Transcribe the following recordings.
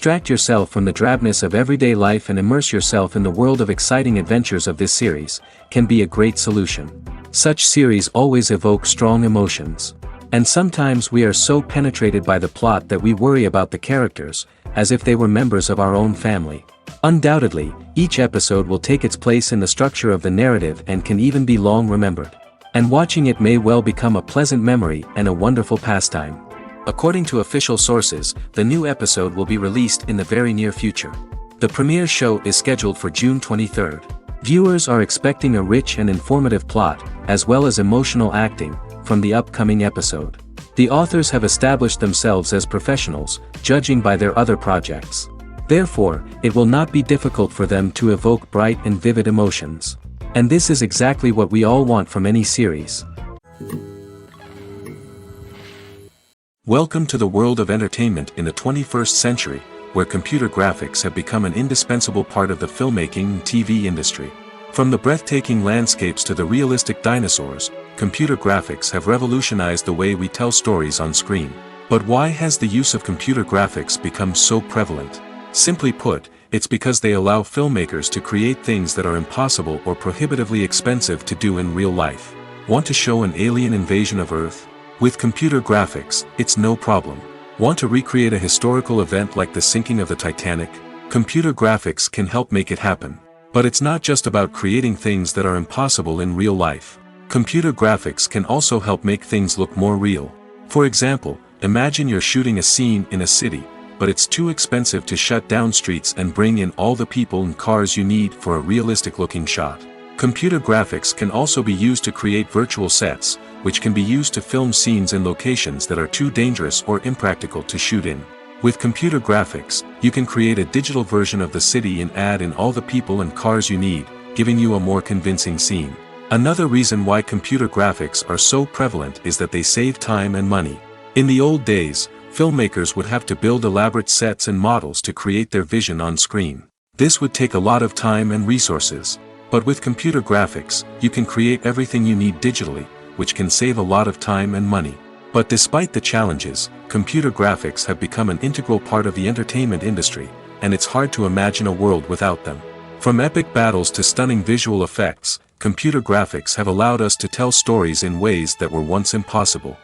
Distract yourself from the drabness of everyday life and immerse yourself in the world of exciting adventures of this series, can be a great solution. Such series always evoke strong emotions. And sometimes we are so penetrated by the plot that we worry about the characters, as if they were members of our own family. Undoubtedly, each episode will take its place in the structure of the narrative and can even be long remembered. And watching it may well become a pleasant memory and a wonderful pastime. According to official sources, the new episode will be released in the very near future. The premiere show is scheduled for June 23rd. Viewers are expecting a rich and informative plot, as well as emotional acting, from the upcoming episode. The authors have established themselves as professionals, judging by their other projects. Therefore, it will not be difficult for them to evoke bright and vivid emotions. And this is exactly what we all want from any series. Welcome to the world of entertainment in the 21st century, where computer graphics have become an indispensable part of the filmmaking and TV industry. From the breathtaking landscapes to the realistic dinosaurs, computer graphics have revolutionized the way we tell stories on screen. But why has the use of computer graphics become so prevalent? Simply put, it's because they allow filmmakers to create things that are impossible or prohibitively expensive to do in real life. Want to show an alien invasion of Earth? With computer graphics, it's no problem. Want to recreate a historical event like the sinking of the Titanic? Computer graphics can help make it happen. But it's not just about creating things that are impossible in real life. Computer graphics can also help make things look more real. For example, imagine you're shooting a scene in a city, but it's too expensive to shut down streets and bring in all the people and cars you need for a realistic-looking shot. Computer graphics can also be used to create virtual sets, which can be used to film scenes in locations that are too dangerous or impractical to shoot in. With computer graphics, you can create a digital version of the city and add in all the people and cars you need, giving you a more convincing scene. Another reason why computer graphics are so prevalent is that they save time and money. In the old days, filmmakers would have to build elaborate sets and models to create their vision on screen. This would take a lot of time and resources. But with computer graphics, you can create everything you need digitally, which can save a lot of time and money. But despite the challenges, computer graphics have become an integral part of the entertainment industry, and it's hard to imagine a world without them. From epic battles to stunning visual effects, computer graphics have allowed us to tell stories in ways that were once impossible.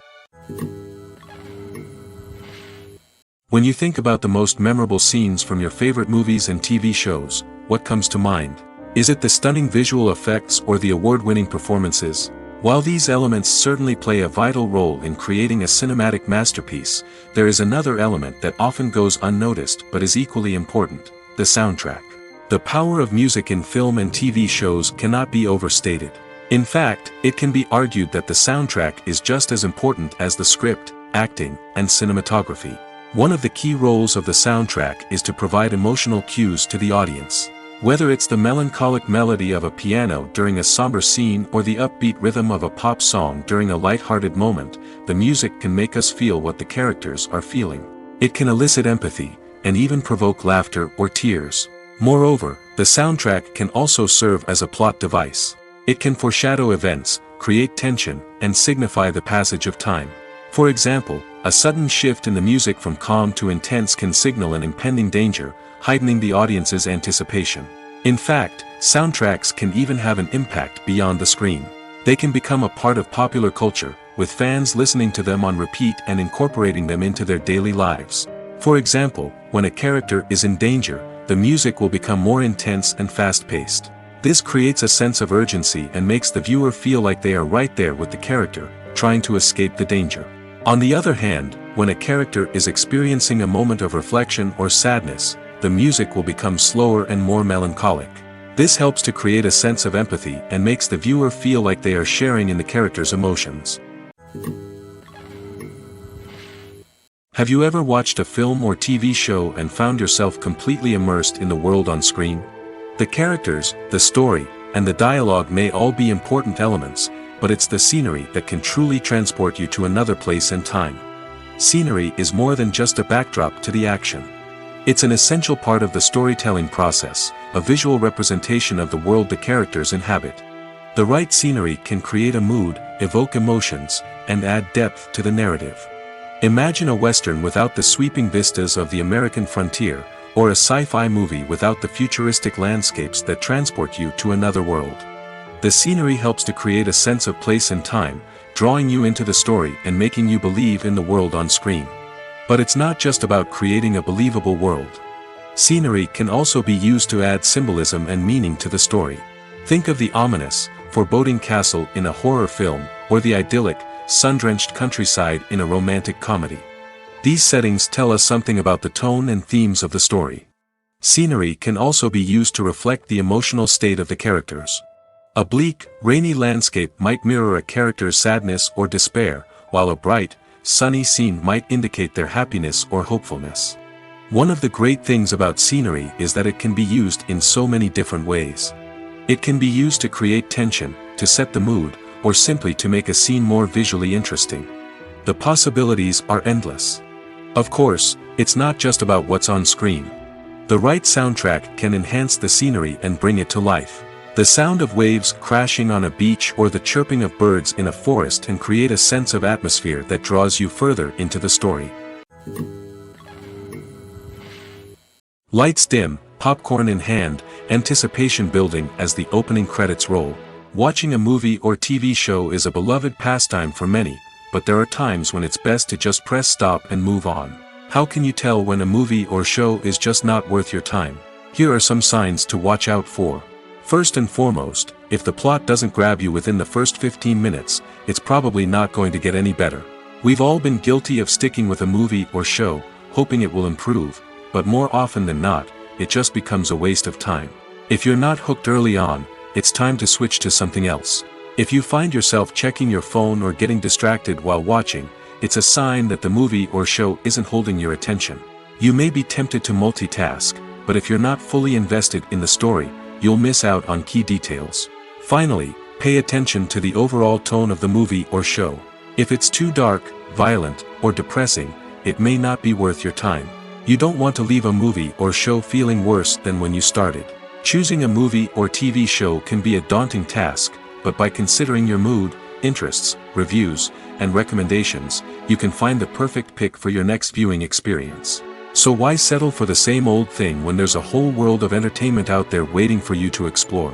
When you think about the most memorable scenes from your favorite movies and TV shows, what comes to mind? Is it the stunning visual effects or the award-winning performances? While these elements certainly play a vital role in creating a cinematic masterpiece, there is another element that often goes unnoticed but is equally important: the soundtrack. The power of music in film and TV shows cannot be overstated. In fact, it can be argued that the soundtrack is just as important as the script, acting, and cinematography. One of the key roles of the soundtrack is to provide emotional cues to the audience. Whether it's the melancholic melody of a piano during a somber scene or the upbeat rhythm of a pop song during a light-hearted moment, the music can make us feel what the characters are feeling. It can elicit empathy, and even provoke laughter or tears. Moreover, the soundtrack can also serve as a plot device. It can foreshadow events, create tension, and signify the passage of time. For example, a sudden shift in the music from calm to intense can signal an impending danger, heightening the audience's anticipation. In fact, soundtracks can even have an impact beyond the screen. They can become a part of popular culture, with fans listening to them on repeat and incorporating them into their daily lives. For example, when a character is in danger, the music will become more intense and fast-paced. This creates a sense of urgency and makes the viewer feel like they are right there with the character, trying to escape the danger. On the other hand, when a character is experiencing a moment of reflection or sadness, the music will become slower and more melancholic. This helps to create a sense of empathy and makes the viewer feel like they are sharing in the character's emotions. Have you ever watched a film or TV show and found yourself completely immersed in the world on screen? The characters, the story, and the dialogue may all be important elements, but it's the scenery that can truly transport you to another place and time. Scenery is more than just a backdrop to the action. It's an essential part of the storytelling process, a visual representation of the world the characters inhabit. The right scenery can create a mood, evoke emotions, and add depth to the narrative. Imagine a Western without the sweeping vistas of the American frontier, or a sci-fi movie without the futuristic landscapes that transport you to another world. The scenery helps to create a sense of place and time, drawing you into the story and making you believe in the world on screen. But it's not just about creating a believable world. Scenery can also be used to add symbolism and meaning to the story. Think of the ominous, foreboding castle in a horror film, or the idyllic, sun-drenched countryside in a romantic comedy. These settings tell us something about the tone and themes of the story. Scenery can also be used to reflect the emotional state of the characters. A bleak, rainy landscape might mirror a character's sadness or despair, while a bright, sunny scene might indicate their happiness or hopefulness. One of the great things about scenery is that it can be used in so many different ways. It can be used to create tension, to set the mood, or simply to make a scene more visually interesting. The possibilities are endless. Of course, it's not just about what's on screen. The right soundtrack can enhance the scenery and bring it to life. The sound of waves crashing on a beach or the chirping of birds in a forest can create a sense of atmosphere that draws you further into the story. Lights dim, popcorn in hand, anticipation building as the opening credits roll. Watching a movie or TV show is a beloved pastime for many, but there are times when it's best to just press stop and move on. How can you tell when a movie or show is just not worth your time? Here are some signs to watch out for. First and foremost, if the plot doesn't grab you within the first 15 minutes, it's probably not going to get any better. We've all been guilty of sticking with a movie or show, hoping it will improve, but more often than not, it just becomes a waste of time. If you're not hooked early on, it's time to switch to something else. If you find yourself checking your phone or getting distracted while watching, it's a sign that the movie or show isn't holding your attention. You may be tempted to multitask, but if you're not fully invested in the story, you'll miss out on key details. Finally, pay attention to the overall tone of the movie or show. If it's too dark, violent, or depressing, it may not be worth your time. You don't want to leave a movie or show feeling worse than when you started. Choosing a movie or TV show can be a daunting task, but by considering your mood, interests, reviews, and recommendations, you can find the perfect pick for your next viewing experience. So why settle for the same old thing when there's a whole world of entertainment out there waiting for you to explore?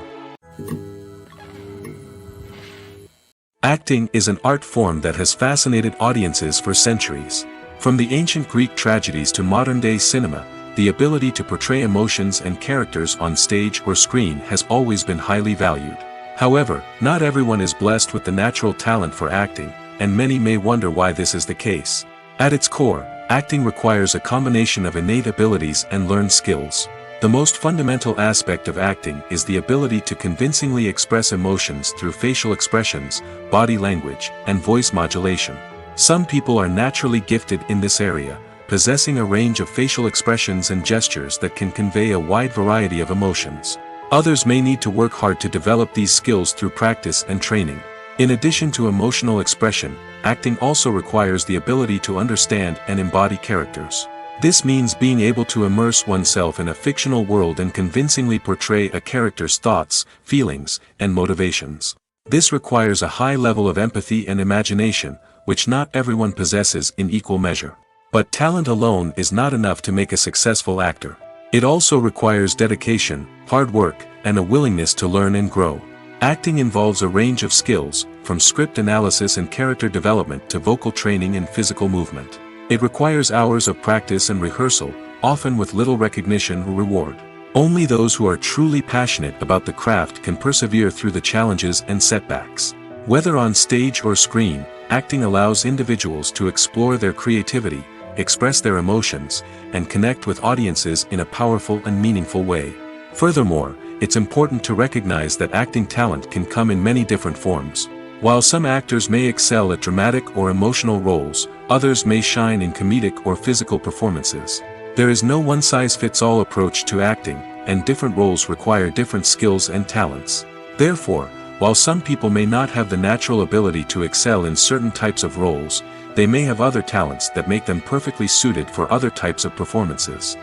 Acting is an art form that has fascinated audiences for centuries. From the ancient Greek tragedies to modern-day cinema, the ability to portray emotions and characters on stage or screen has always been highly valued. However, not everyone is blessed with the natural talent for acting, and many may wonder why this is the case. At its core, acting requires a combination of innate abilities and learned skills. The most fundamental aspect of acting is the ability to convincingly express emotions through facial expressions, body language, and voice modulation. Some people are naturally gifted in this area, possessing a range of facial expressions and gestures that can convey a wide variety of emotions. Others may need to work hard to develop these skills through practice and training. In addition to emotional expression, acting also requires the ability to understand and embody characters. This means being able to immerse oneself in a fictional world and convincingly portray a character's thoughts, feelings, and motivations. This requires a high level of empathy and imagination, which not everyone possesses in equal measure. But talent alone is not enough to make a successful actor. It also requires dedication, hard work, and a willingness to learn and grow. Acting involves a range of skills, from script analysis and character development to vocal training and physical movement. It requires hours of practice and rehearsal, often with little recognition or reward. Only those who are truly passionate about the craft can persevere through the challenges and setbacks. Whether on stage or screen, acting allows individuals to explore their creativity, express their emotions, and connect with audiences in a powerful and meaningful way. Furthermore, it's important to recognize that acting talent can come in many different forms. While some actors may excel at dramatic or emotional roles, others may shine in comedic or physical performances. There is no one-size-fits-all approach to acting, and different roles require different skills and talents. Therefore, while some people may not have the natural ability to excel in certain types of roles, they may have other talents that make them perfectly suited for other types of performances.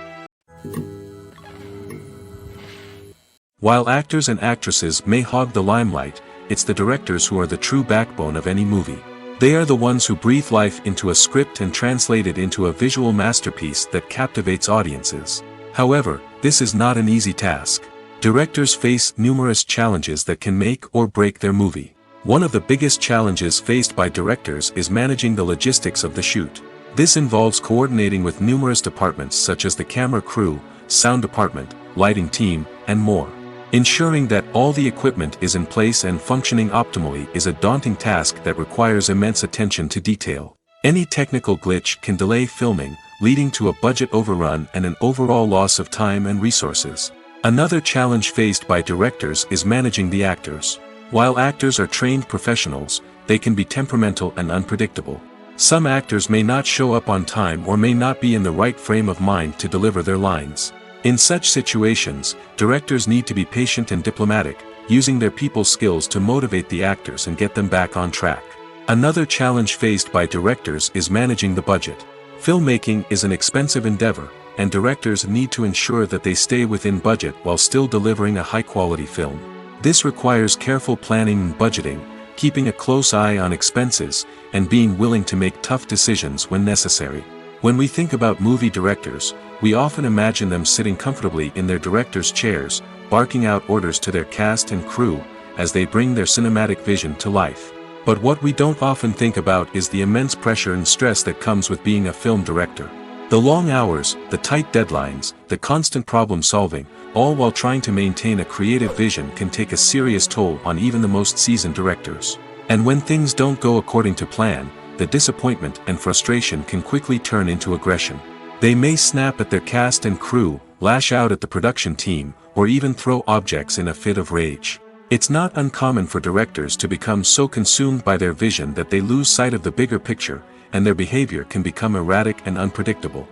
While actors and actresses may hog the limelight, it's the directors who are the true backbone of any movie. They are the ones who breathe life into a script and translate it into a visual masterpiece that captivates audiences. However, this is not an easy task. Directors face numerous challenges that can make or break their movie. One of the biggest challenges faced by directors is managing the logistics of the shoot. This involves coordinating with numerous departments such as the camera crew, sound department, lighting team, and more. Ensuring that all the equipment is in place and functioning optimally is a daunting task that requires immense attention to detail. Any technical glitch can delay filming, leading to a budget overrun and an overall loss of time and resources. Another challenge faced by directors is managing the actors. While actors are trained professionals, they can be temperamental and unpredictable. Some actors may not show up on time or may not be in the right frame of mind to deliver their lines. In such situations, directors need to be patient and diplomatic, using their people skills to motivate the actors and get them back on track. Another challenge faced by directors is managing the budget. Filmmaking is an expensive endeavor, and directors need to ensure that they stay within budget while still delivering a high-quality film. This requires careful planning and budgeting, keeping a close eye on expenses, and being willing to make tough decisions when necessary. When we think about movie directors, we often imagine them sitting comfortably in their director's chairs, barking out orders to their cast and crew, as they bring their cinematic vision to life. But what we don't often think about is the immense pressure and stress that comes with being a film director. The long hours, the tight deadlines, the constant problem solving, all while trying to maintain a creative vision can take a serious toll on even the most seasoned directors. And when things don't go according to plan, the disappointment and frustration can quickly turn into aggression. They may snap at their cast and crew, lash out at the production team, or even throw objects in a fit of rage. It's not uncommon for directors to become so consumed by their vision that they lose sight of the bigger picture, and their behavior can become erratic and unpredictable.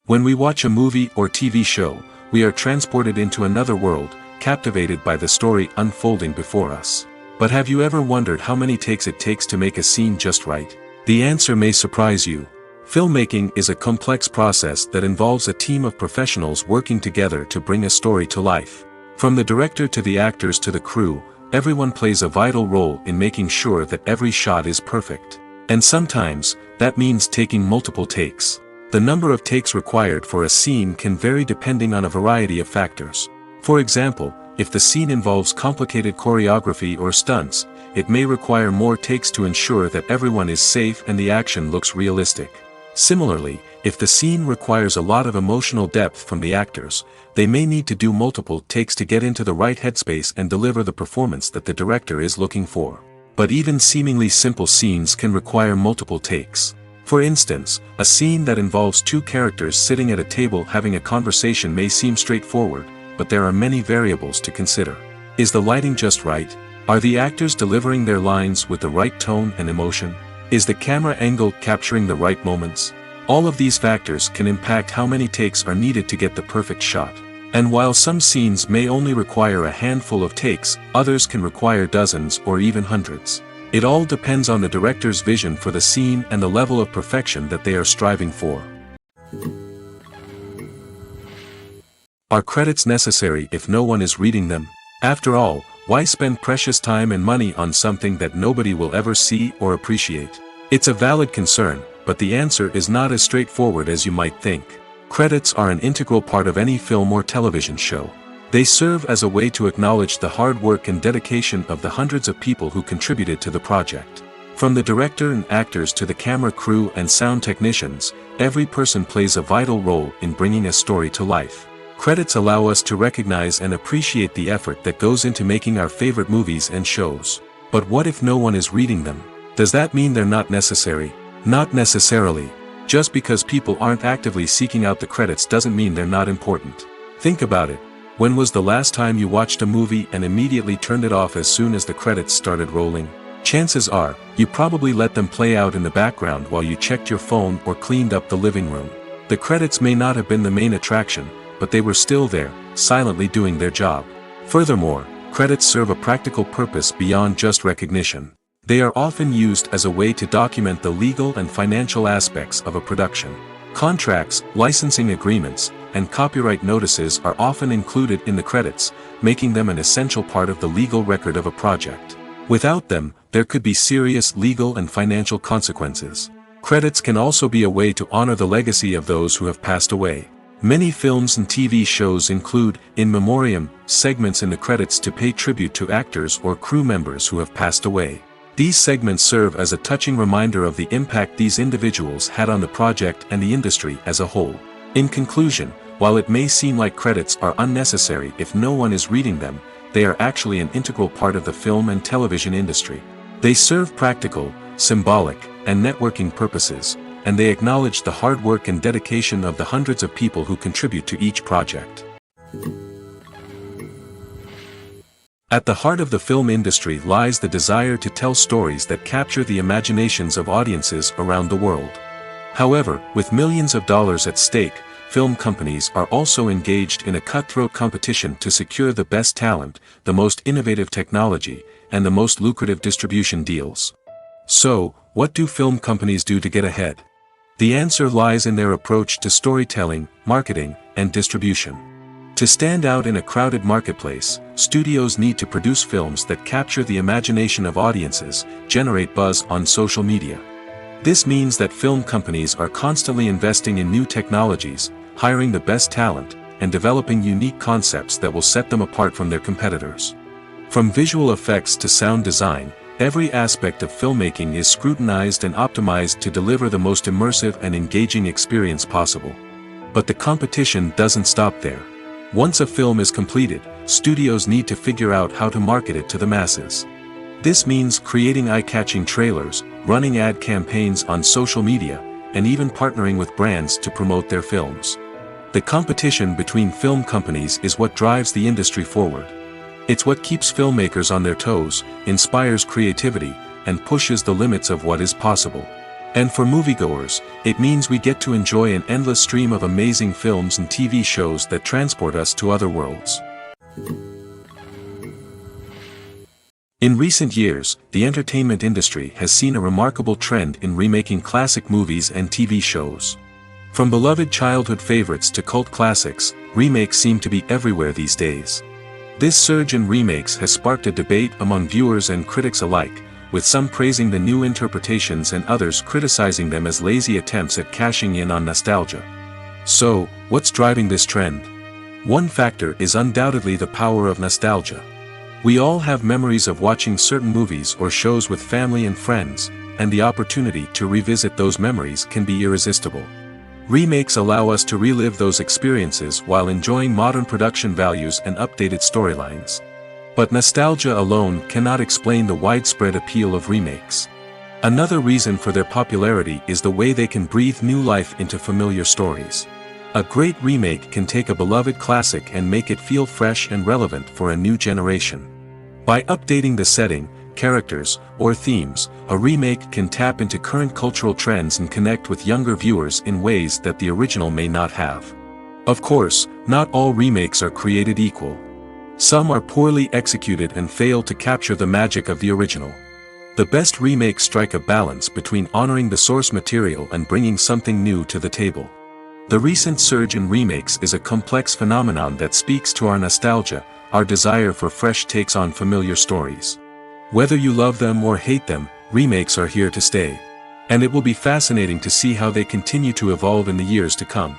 When we watch a movie or TV show, we are transported into another world, captivated by the story unfolding before us. But have you ever wondered how many takes it takes to make a scene just right? The answer may surprise you. Filmmaking is a complex process that involves a team of professionals working together to bring a story to life. From the director to the actors to the crew, everyone plays a vital role in making sure that every shot is perfect. And sometimes, that means taking multiple takes. The number of takes required for a scene can vary depending on a variety of factors. For example, if the scene involves complicated choreography or stunts, it may require more takes to ensure that everyone is safe and the action looks realistic. Similarly, if the scene requires a lot of emotional depth from the actors, they may need to do multiple takes to get into the right headspace and deliver the performance that the director is looking for. But even seemingly simple scenes can require multiple takes. For instance, a scene that involves two characters sitting at a table having a conversation may seem straightforward, but there are many variables to consider. Is the lighting just right? Are the actors delivering their lines with the right tone and emotion? Is the camera angle capturing the right moments? All of these factors can impact how many takes are needed to get the perfect shot. And while some scenes may only require a handful of takes, others can require dozens or even hundreds. It all depends on the director's vision for the scene and the level of perfection that they are striving for. Are credits necessary if no one is reading them? After all, why spend precious time and money on something that nobody will ever see or appreciate? It's a valid concern, but the answer is not as straightforward as you might think. Credits are an integral part of any film or television show. They serve as a way to acknowledge the hard work and dedication of the hundreds of people who contributed to the project. From the director and actors to the camera crew and sound technicians, every person plays a vital role in bringing a story to life. Credits allow us to recognize and appreciate the effort that goes into making our favorite movies and shows. But what if no one is reading them? Does that mean they're not necessary? Not necessarily. Just because people aren't actively seeking out the credits doesn't mean they're not important. Think about it. When was the last time you watched a movie and immediately turned it off as soon as the credits started rolling? Chances are, you probably let them play out in the background while you checked your phone or cleaned up the living room. The credits may not have been the main attraction, but they were still there, silently doing their job. Furthermore, credits serve a practical purpose beyond just recognition. They are often used as a way to document the legal and financial aspects of a production. Contracts, licensing agreements, and copyright notices are often included in the credits, making them an essential part of the legal record of a project. Without them, there could be serious legal and financial consequences. Credits can also be a way to honor the legacy of those who have passed away. Many films and TV shows include, in memoriam, segments in the credits to pay tribute to actors or crew members who have passed away. These segments serve as a touching reminder of the impact these individuals had on the project and the industry as a whole. In conclusion, while it may seem like credits are unnecessary if no one is reading them, they are actually an integral part of the film and television industry. They serve practical, symbolic, and networking purposes, and they acknowledge the hard work and dedication of the hundreds of people who contribute to each project. At the heart of the film industry lies the desire to tell stories that capture the imaginations of audiences around the world. However, with millions of dollars at stake, film companies are also engaged in a cutthroat competition to secure the best talent, the most innovative technology, and the most lucrative distribution deals. So, what do film companies do to get ahead? The answer lies in their approach to storytelling, marketing, and distribution. To stand out in a crowded marketplace, studios need to produce films that capture the imagination of audiences, generate buzz on social media. This means that film companies are constantly investing in new technologies, hiring the best talent, and developing unique concepts that will set them apart from their competitors. From visual effects to sound design, every aspect of filmmaking is scrutinized and optimized to deliver the most immersive and engaging experience possible. But the competition doesn't stop there. Once a film is completed, studios need to figure out how to market it to the masses. This means creating eye-catching trailers, running ad campaigns on social media, and even partnering with brands to promote their films. The competition between film companies is what drives the industry forward. It's what keeps filmmakers on their toes, inspires creativity, and pushes the limits of what is possible. And for moviegoers, it means we get to enjoy an endless stream of amazing films and TV shows that transport us to other worlds. In recent years, the entertainment industry has seen a remarkable trend in remaking classic movies and TV shows. From beloved childhood favorites to cult classics, remakes seem to be everywhere these days. This surge in remakes has sparked a debate among viewers and critics alike, with some praising the new interpretations and others criticizing them as lazy attempts at cashing in on nostalgia. So, what's driving this trend? One factor is undoubtedly the power of nostalgia. We all have memories of watching certain movies or shows with family and friends, and the opportunity to revisit those memories can be irresistible. Remakes allow us to relive those experiences while enjoying modern production values and updated storylines. But nostalgia alone cannot explain the widespread appeal of remakes. Another reason for their popularity is the way they can breathe new life into familiar stories. A great remake can take a beloved classic and make it feel fresh and relevant for a new generation. By updating the setting, characters, or themes, a remake can tap into current cultural trends and connect with younger viewers in ways that the original may not have. Of course, not all remakes are created equal. Some are poorly executed and fail to capture the magic of the original. The best remakes strike a balance between honoring the source material and bringing something new to the table. The recent surge in remakes is a complex phenomenon that speaks to our nostalgia, our desire for fresh takes on familiar stories. Whether you love them or hate them, remakes are here to stay. And it will be fascinating to see how they continue to evolve in the years to come.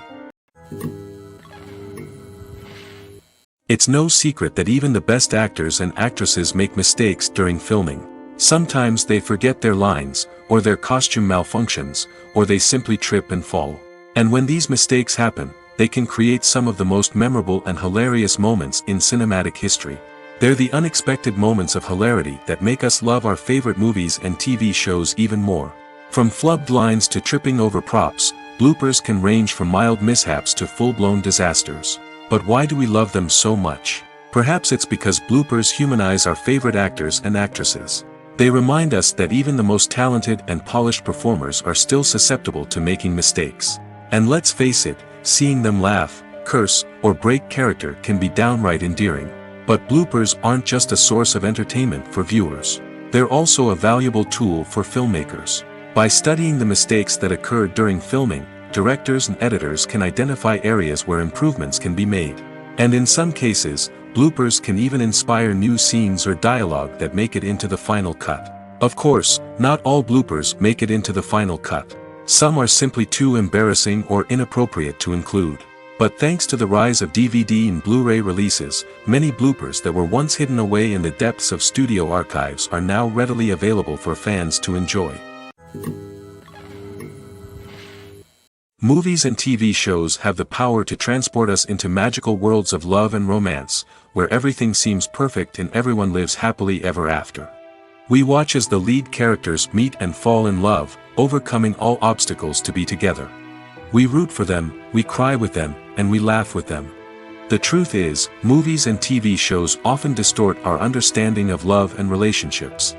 It's no secret that even the best actors and actresses make mistakes during filming. Sometimes they forget their lines, or their costume malfunctions, or they simply trip and fall. And when these mistakes happen, they can create some of the most memorable and hilarious moments in cinematic history. They're the unexpected moments of hilarity that make us love our favorite movies and TV shows even more. From flubbed lines to tripping over props, bloopers can range from mild mishaps to full-blown disasters. But why do we love them so much? Perhaps it's because bloopers humanize our favorite actors and actresses. They remind us that even the most talented and polished performers are still susceptible to making mistakes. And let's face it, seeing them laugh, curse, or break character can be downright endearing. But bloopers aren't just a source of entertainment for viewers. They're also a valuable tool for filmmakers. By studying the mistakes that occurred during filming, directors and editors can identify areas where improvements can be made. And in some cases, bloopers can even inspire new scenes or dialogue that make it into the final cut. Of course, not all bloopers make it into the final cut. Some are simply too embarrassing or inappropriate to include. But thanks to the rise of DVD and Blu-ray releases, many bloopers that were once hidden away in the depths of studio archives are now readily available for fans to enjoy. Movies and TV shows have the power to transport us into magical worlds of love and romance, where everything seems perfect and everyone lives happily ever after. We watch as the lead characters meet and fall in love, overcoming all obstacles to be together. We root for them, we cry with them, and we laugh with them. The truth is, movies and TV shows often distort our understanding of love and relationships.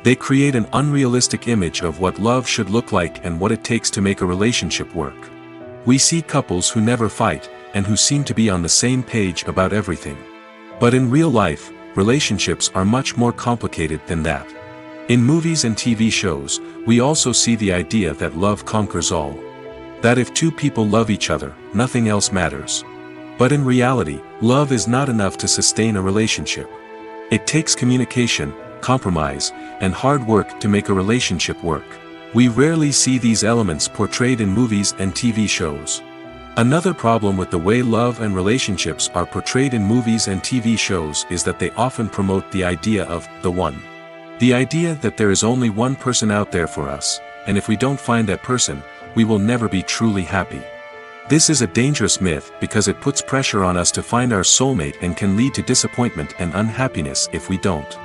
They create an unrealistic image of what love should look like and what it takes to make a relationship work. We see couples who never fight, and who seem to be on the same page about everything. But in real life, relationships are much more complicated than that. In movies and TV shows, we also see the idea that love conquers all. That if two people love each other, nothing else matters. But in reality, love is not enough to sustain a relationship. It takes communication, compromise, and hard work to make a relationship work. We rarely see these elements portrayed in movies and TV shows. Another problem with the way love and relationships are portrayed in movies and TV shows is that they often promote the idea of the one. The idea that there is only one person out there for us, and if we don't find that person, we will never be truly happy. This is a dangerous myth because it puts pressure on us to find our soulmate and can lead to disappointment and unhappiness if we don't.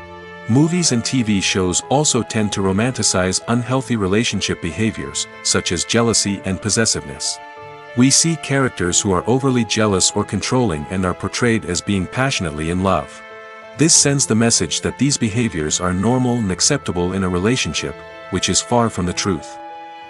Movies and TV shows also tend to romanticize unhealthy relationship behaviors, such as jealousy and possessiveness. We see characters who are overly jealous or controlling and are portrayed as being passionately in love. This sends the message that these behaviors are normal and acceptable in a relationship, which is far from the truth.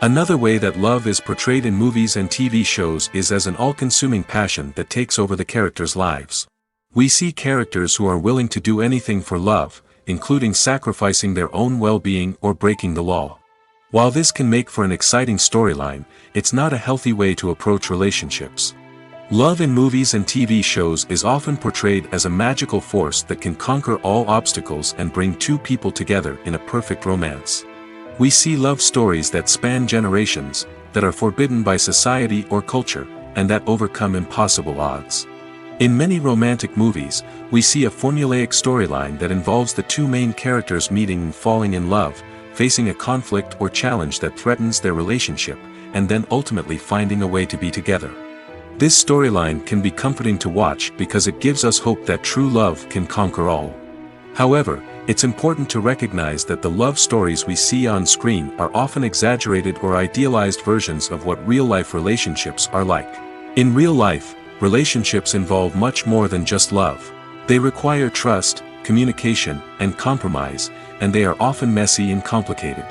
Another way that love is portrayed in movies and TV shows is as an all-consuming passion that takes over the characters' lives. We see characters who are willing to do anything for love, including sacrificing their own well-being or breaking the law. While this can make for an exciting storyline, it's not a healthy way to approach relationships. Love in movies and TV shows is often portrayed as a magical force that can conquer all obstacles and bring two people together in a perfect romance. We see love stories that span generations, that are forbidden by society or culture, and that overcome impossible odds. In many romantic movies, we see a formulaic storyline that involves the two main characters meeting and falling in love, facing a conflict or challenge that threatens their relationship, and then ultimately finding a way to be together. This storyline can be comforting to watch because it gives us hope that true love can conquer all. However, it's important to recognize that the love stories we see on screen are often exaggerated or idealized versions of what real-life relationships are like. In real life, relationships involve much more than just love. They require trust, communication, and compromise, and they are often messy and complicated.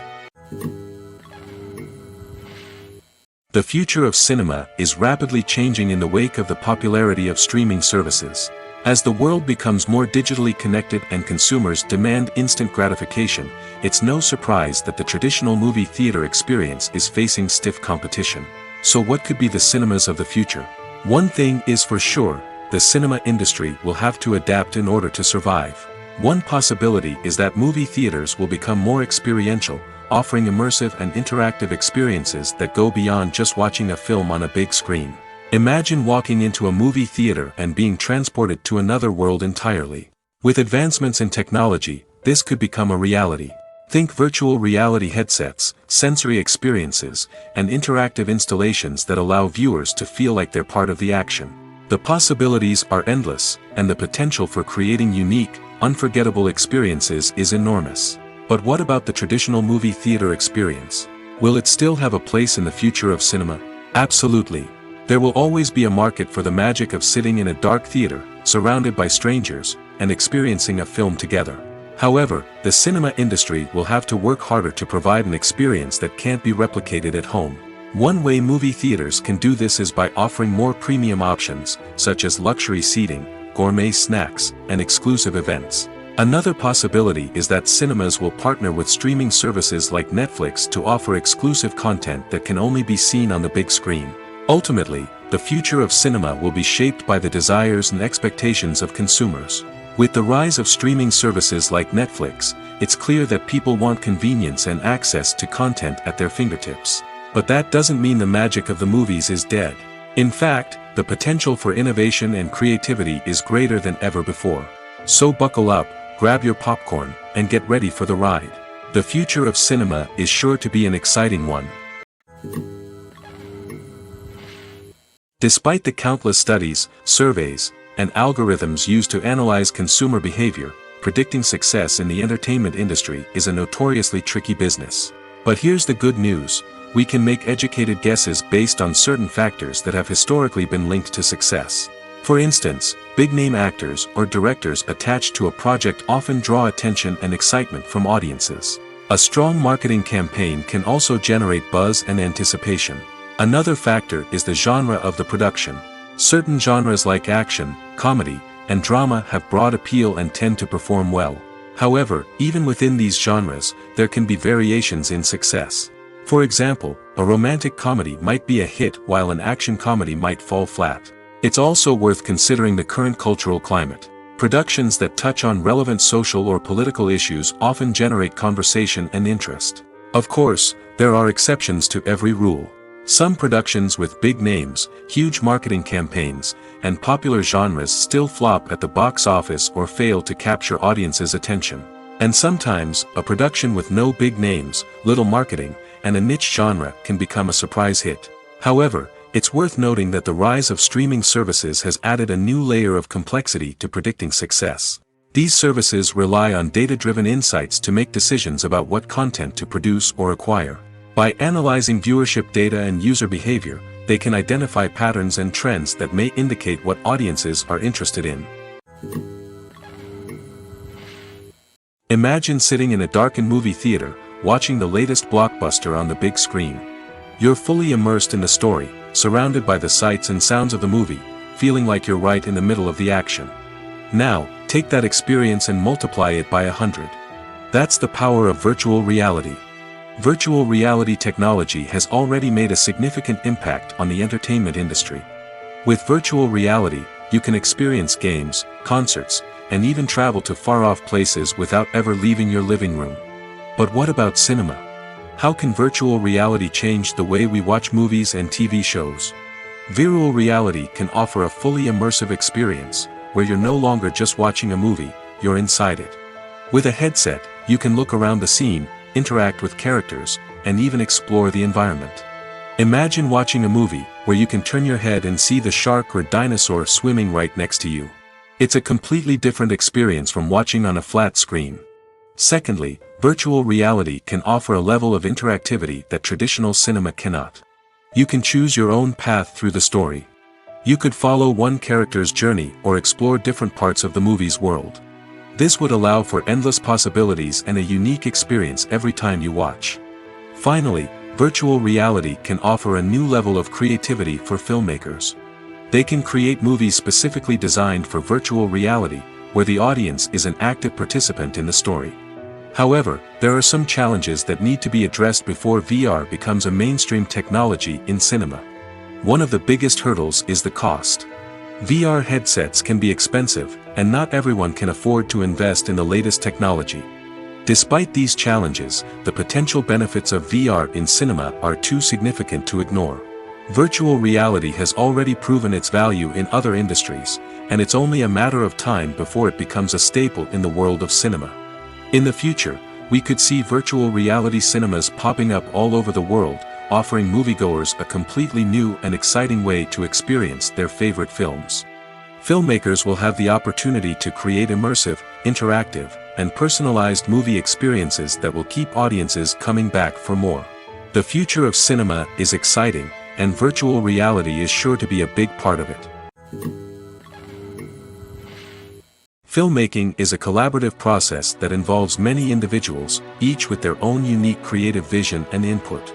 The future of cinema is rapidly changing in the wake of the popularity of streaming services. As the world becomes more digitally connected and consumers demand instant gratification, it's no surprise that the traditional movie theater experience is facing stiff competition. So what could be the cinemas of the future? One thing is for sure, the cinema industry will have to adapt in order to survive. One possibility is that movie theaters will become more experiential, offering immersive and interactive experiences that go beyond just watching a film on a big screen. Imagine walking into a movie theater and being transported to another world entirely. With advancements in technology, this could become a reality. Think virtual reality headsets, sensory experiences, and interactive installations that allow viewers to feel like they're part of the action. The possibilities are endless, and the potential for creating unique, unforgettable experiences is enormous. But what about the traditional movie theater experience? Will it still have a place in the future of cinema? Absolutely. There will always be a market for the magic of sitting in a dark theater, surrounded by strangers, and experiencing a film together. However, the cinema industry will have to work harder to provide an experience that can't be replicated at home. One way movie theaters can do this is by offering more premium options, such as luxury seating, gourmet snacks, and exclusive events. Another possibility is that cinemas will partner with streaming services like Netflix to offer exclusive content that can only be seen on the big screen. Ultimately, the future of cinema will be shaped by the desires and expectations of consumers. With the rise of streaming services like Netflix, it's clear that people want convenience and access to content at their fingertips. But that doesn't mean the magic of the movies is dead. In fact, the potential for innovation and creativity is greater than ever before. So buckle up, grab your popcorn, and get ready for the ride. The future of cinema is sure to be an exciting one. Despite the countless studies, surveys, and algorithms used to analyze consumer behavior, predicting success in the entertainment industry is a notoriously tricky business. But here's the good news: we can make educated guesses based on certain factors that have historically been linked to success. For instance, big-name actors or directors attached to a project often draw attention and excitement from audiences. A strong marketing campaign can also generate buzz and anticipation. Another factor is the genre of the production. Certain genres like action, comedy, and drama have broad appeal and tend to perform well. However, even within these genres, there can be variations in success. For example, a romantic comedy might be a hit while an action comedy might fall flat. It's also worth considering the current cultural climate. Productions that touch on relevant social or political issues often generate conversation and interest. Of course, there are exceptions to every rule. Some productions with big names, huge marketing campaigns, and popular genres still flop at the box office or fail to capture audiences' attention. And sometimes, a production with no big names, little marketing, and a niche genre can become a surprise hit. However, it's worth noting that the rise of streaming services has added a new layer of complexity to predicting success. These services rely on data-driven insights to make decisions about what content to produce or acquire. By analyzing viewership data and user behavior, they can identify patterns and trends that may indicate what audiences are interested in. Imagine sitting in a darkened movie theater, watching the latest blockbuster on the big screen. You're fully immersed in the story, surrounded by the sights and sounds of the movie, feeling like you're right in the middle of the action. Now, take that experience and multiply it by 100. That's the power of virtual reality. Virtual reality technology has already made a significant impact on the entertainment industry. With virtual reality, you can experience games, concerts, and even travel to far-off places without ever leaving your living room. But what about cinema? How can virtual reality change the way we watch movies and TV shows? Virtual reality can offer a fully immersive experience, where you're no longer just watching a movie, you're inside it. With a headset, you can look around the scene, interact with characters, and even explore the environment. Imagine watching a movie where you can turn your head and see the shark or dinosaur swimming right next to you. It's a completely different experience from watching on a flat screen. Secondly, virtual reality can offer a level of interactivity that traditional cinema cannot. You can choose your own path through the story. You could follow one character's journey or explore different parts of the movie's world. This would allow for endless possibilities and a unique experience every time you watch. Finally, virtual reality can offer a new level of creativity for filmmakers. They can create movies specifically designed for virtual reality, where the audience is an active participant in the story. However, there are some challenges that need to be addressed before VR becomes a mainstream technology in cinema. One of the biggest hurdles is the cost. VR headsets can be expensive, and not everyone can afford to invest in the latest technology. Despite these challenges, the potential benefits of VR in cinema are too significant to ignore. Virtual reality has already proven its value in other industries, and it's only a matter of time before it becomes a staple in the world of cinema. In the future, we could see virtual reality cinemas popping up all over the world, offering moviegoers a completely new and exciting way to experience their favorite films. Filmmakers will have the opportunity to create immersive, interactive, and personalized movie experiences that will keep audiences coming back for more. The future of cinema is exciting, and virtual reality is sure to be a big part of it. Filmmaking is a collaborative process that involves many individuals, each with their own unique creative vision and input.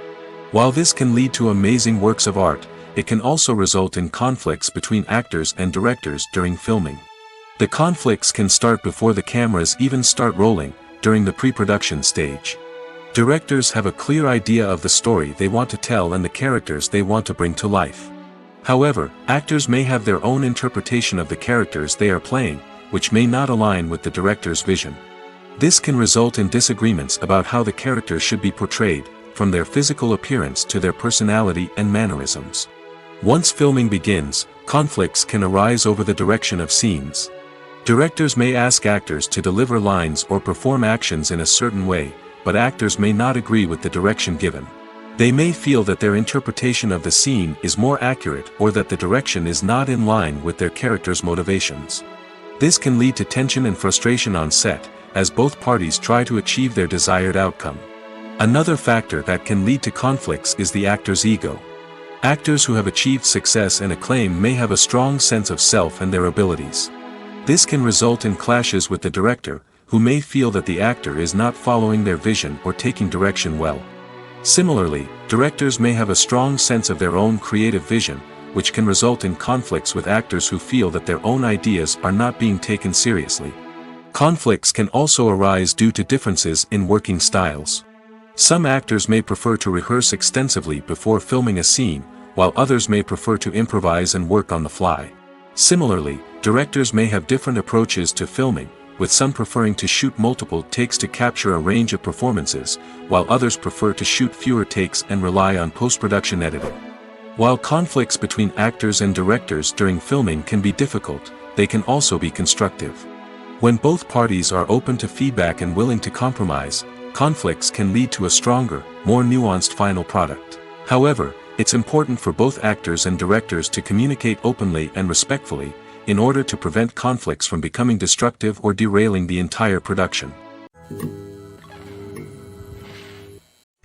While this can lead to amazing works of art, it can also result in conflicts between actors and directors during filming. The conflicts can start before the cameras even start rolling, during the pre-production stage. Directors have a clear idea of the story they want to tell and the characters they want to bring to life. However, actors may have their own interpretation of the characters they are playing, which may not align with the director's vision. This can result in disagreements about how the character should be portrayed, from their physical appearance to their personality and mannerisms. Once filming begins, conflicts can arise over the direction of scenes. Directors may ask actors to deliver lines or perform actions in a certain way, but actors may not agree with the direction given. They may feel that their interpretation of the scene is more accurate or that the direction is not in line with their character's motivations. This can lead to tension and frustration on set, as both parties try to achieve their desired outcome. Another factor that can lead to conflicts is the actor's ego. Actors who have achieved success and acclaim may have a strong sense of self and their abilities. This can result in clashes with the director, who may feel that the actor is not following their vision or taking direction well. Similarly, directors may have a strong sense of their own creative vision, which can result in conflicts with actors who feel that their own ideas are not being taken seriously. Conflicts can also arise due to differences in working styles. Some actors may prefer to rehearse extensively before filming a scene, while others may prefer to improvise and work on the fly. Similarly, directors may have different approaches to filming, with some preferring to shoot multiple takes to capture a range of performances, while others prefer to shoot fewer takes and rely on post-production editing. While conflicts between actors and directors during filming can be difficult, they can also be constructive. When both parties are open to feedback and willing to compromise, conflicts can lead to a stronger, more nuanced final product. However, it's important for both actors and directors to communicate openly and respectfully, in order to prevent conflicts from becoming destructive or derailing the entire production.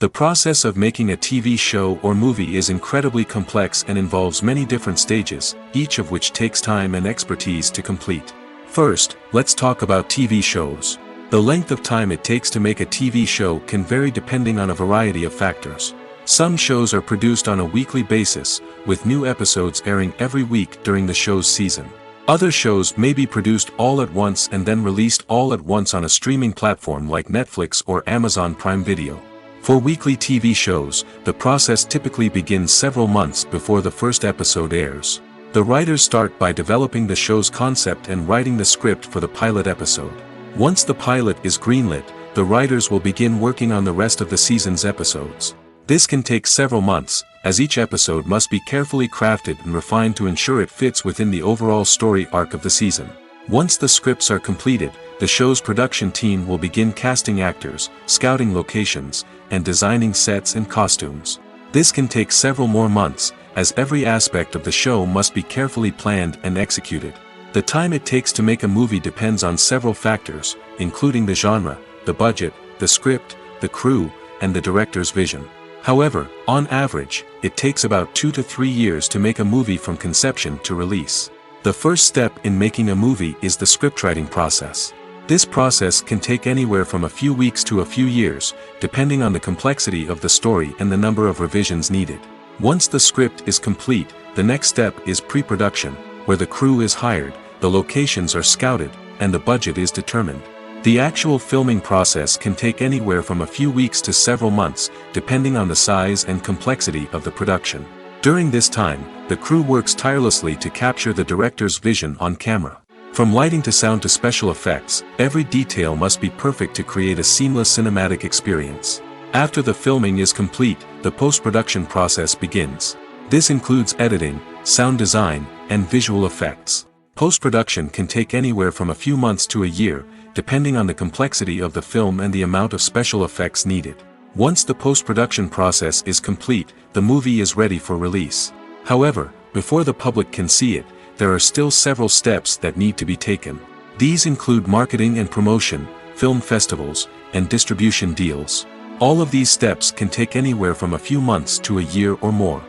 The process of making a TV show or movie is incredibly complex and involves many different stages, each of which takes time and expertise to complete. First, let's talk about TV shows. The length of time it takes to make a TV show can vary depending on a variety of factors. Some shows are produced on a weekly basis, with new episodes airing every week during the show's season. Other shows may be produced all at once and then released all at once on a streaming platform like Netflix or Amazon Prime Video. For weekly TV shows, the process typically begins several months before the first episode airs. The writers start by developing the show's concept and writing the script for the pilot episode. Once the pilot is greenlit, the writers will begin working on the rest of the season's episodes. This can take several months, as each episode must be carefully crafted and refined to ensure it fits within the overall story arc of the season. Once the scripts are completed, the show's production team will begin casting actors, scouting locations, and designing sets and costumes. This can take several more months, as every aspect of the show must be carefully planned and executed. The time it takes to make a movie depends on several factors, including the genre, the budget, the script, the crew, and the director's vision. However, on average, it takes about 2 to 3 years to make a movie from conception to release. The first step in making a movie is the scriptwriting process. This process can take anywhere from a few weeks to a few years, depending on the complexity of the story and the number of revisions needed. Once the script is complete, the next step is pre-production, where the crew is hired, the locations are scouted, and the budget is determined. The actual filming process can take anywhere from a few weeks to several months, depending on the size and complexity of the production. During this time, the crew works tirelessly to capture the director's vision on camera. From lighting to sound to special effects, every detail must be perfect to create a seamless cinematic experience. After the filming is complete, the post-production process begins. This includes editing, sound design, and visual effects. Post-production can take anywhere from a few months to a year, depending on the complexity of the film and the amount of special effects needed. Once the post-production process is complete, the movie is ready for release. However, before the public can see it, there are still several steps that need to be taken. These include marketing and promotion, film festivals, and distribution deals. All of these steps can take anywhere from a few months to a year or more.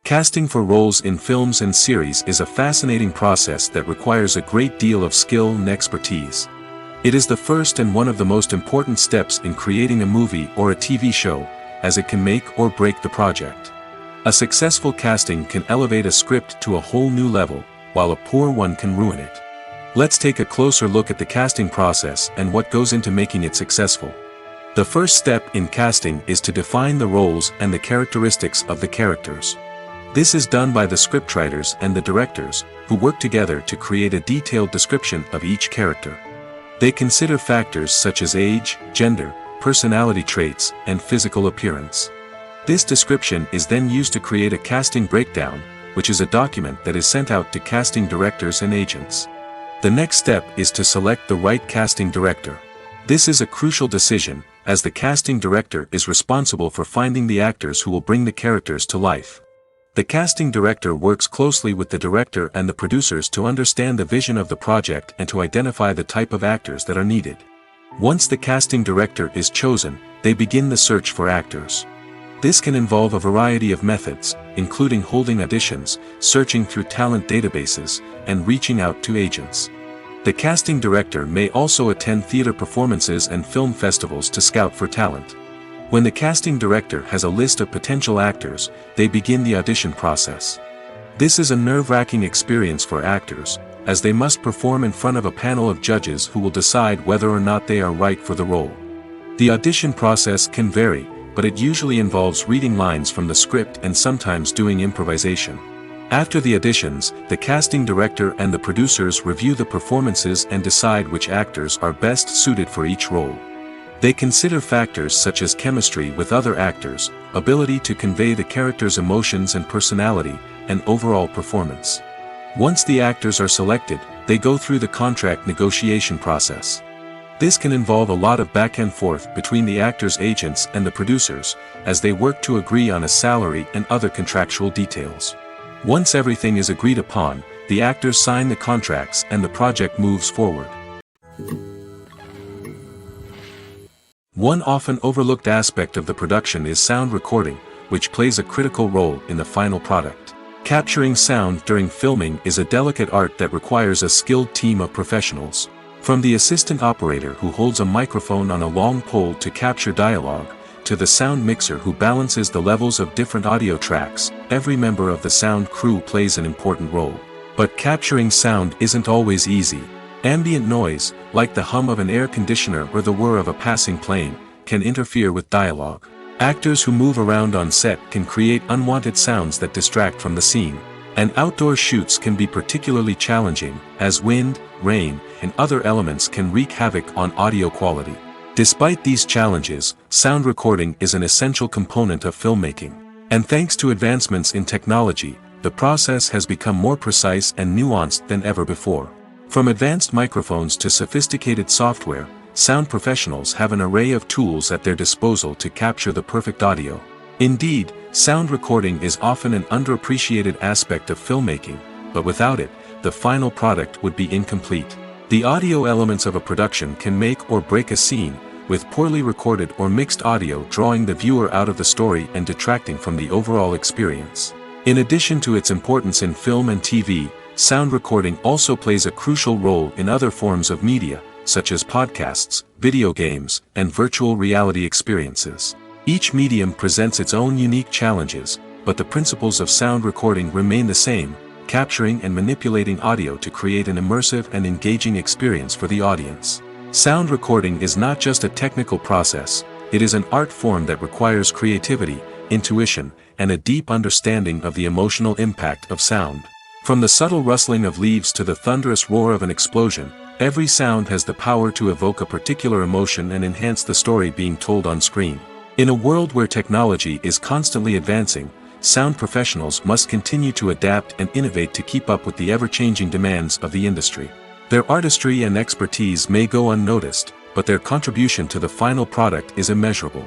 Casting for roles in films and series is a fascinating process that requires a great deal of skill and expertise. It is the first and one of the most important steps in creating a movie or a TV show, as it can make or break the project. A successful casting can elevate a script to a whole new level, while a poor one can ruin it. Let's take a closer look at the casting process and what goes into making it successful. The first step in casting is to define the roles and the characteristics of the characters. This is done by the scriptwriters and the directors, who work together to create a detailed description of each character. They consider factors such as age, gender, personality traits, and physical appearance. This description is then used to create a casting breakdown, which is a document that is sent out to casting directors and agents. The next step is to select the right casting director. This is a crucial decision, as the casting director is responsible for finding the actors who will bring the characters to life. The casting director works closely with the director and the producers to understand the vision of the project and to identify the type of actors that are needed. Once the casting director is chosen, they begin the search for actors. This can involve a variety of methods, including holding auditions, searching through talent databases, and reaching out to agents. The casting director may also attend theater performances and film festivals to scout for talent. When the casting director has a list of potential actors, they begin the audition process. This is a nerve-wracking experience for actors, as they must perform in front of a panel of judges who will decide whether or not they are right for the role. The audition process can vary, but it usually involves reading lines from the script and sometimes doing improvisation. After the auditions, the casting director and the producers review the performances and decide which actors are best suited for each role. They consider factors such as chemistry with other actors, ability to convey the character's emotions and personality, and overall performance. Once the actors are selected, they go through the contract negotiation process. This can involve a lot of back and forth between the actors' agents and the producers, as they work to agree on a salary and other contractual details. Once everything is agreed upon, the actors sign the contracts and the project moves forward. One often overlooked aspect of the production is sound recording, which plays a critical role in the final product. Capturing sound during filming is a delicate art that requires a skilled team of professionals. From the assistant operator who holds a microphone on a long pole to capture dialogue, to the sound mixer who balances the levels of different audio tracks, every member of the sound crew plays an important role. But capturing sound isn't always easy. Ambient noise, like the hum of an air conditioner or the whir of a passing plane, can interfere with dialogue. Actors who move around on set can create unwanted sounds that distract from the scene. And outdoor shoots can be particularly challenging, as wind, rain, and other elements can wreak havoc on audio quality. Despite these challenges, sound recording is an essential component of filmmaking. And thanks to advancements in technology, the process has become more precise and nuanced than ever before. From advanced microphones to sophisticated software, sound professionals have an array of tools at their disposal to capture the perfect audio. Indeed, sound recording is often an underappreciated aspect of filmmaking, but without it, the final product would be incomplete. The audio elements of a production can make or break a scene, with poorly recorded or mixed audio drawing the viewer out of the story and detracting from the overall experience. In addition to its importance in film and TV, sound recording also plays a crucial role in other forms of media, such as podcasts, video games, and virtual reality experiences. Each medium presents its own unique challenges, but the principles of sound recording remain the same, capturing and manipulating audio to create an immersive and engaging experience for the audience. Sound recording is not just a technical process, it is an art form that requires creativity, intuition, and a deep understanding of the emotional impact of sound. From the subtle rustling of leaves to the thunderous roar of an explosion, every sound has the power to evoke a particular emotion and enhance the story being told on screen. In a world where technology is constantly advancing, sound professionals must continue to adapt and innovate to keep up with the ever-changing demands of the industry. Their artistry and expertise may go unnoticed, but their contribution to the final product is immeasurable.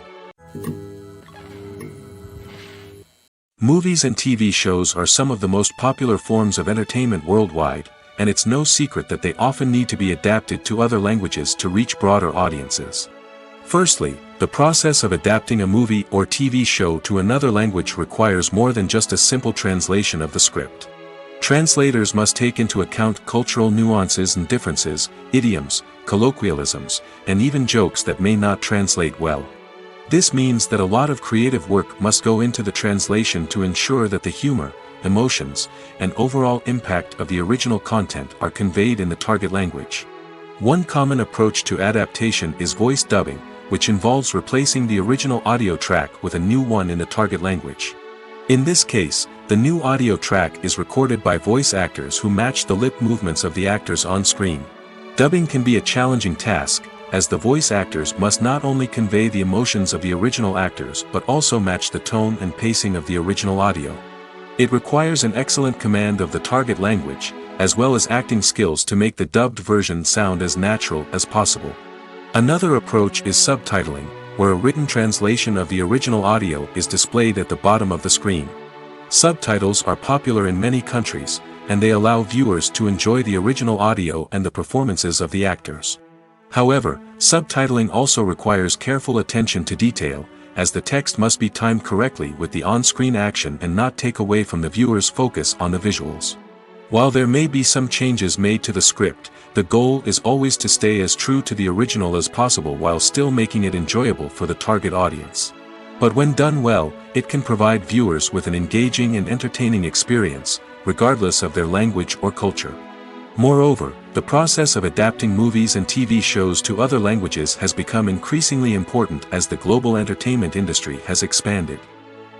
Movies and TV shows are some of the most popular forms of entertainment worldwide, and it's no secret that they often need to be adapted to other languages to reach broader audiences. Firstly, the process of adapting a movie or TV show to another language requires more than just a simple translation of the script. Translators must take into account cultural nuances and differences, idioms, colloquialisms, and even jokes that may not translate well. This means that a lot of creative work must go into the translation to ensure that the humor, emotions, and overall impact of the original content are conveyed in the target language. One common approach to adaptation is voice dubbing, which involves replacing the original audio track with a new one in the target language. In this case, the new audio track is recorded by voice actors who match the lip movements of the actors on screen. Dubbing can be a challenging task, as the voice actors must not only convey the emotions of the original actors but also match the tone and pacing of the original audio. It requires an excellent command of the target language, as well as acting skills to make the dubbed version sound as natural as possible. Another approach is subtitling, where a written translation of the original audio is displayed at the bottom of the screen. Subtitles are popular in many countries, and they allow viewers to enjoy the original audio and the performances of the actors. However, subtitling also requires careful attention to detail, as the text must be timed correctly with the on-screen action and not take away from the viewer's focus on the visuals. While there may be some changes made to the script, the goal is always to stay as true to the original as possible while still making it enjoyable for the target audience. But when done well, it can provide viewers with an engaging and entertaining experience, regardless of their language or culture. Moreover, the process of adapting movies and TV shows to other languages has become increasingly important as the global entertainment industry has expanded.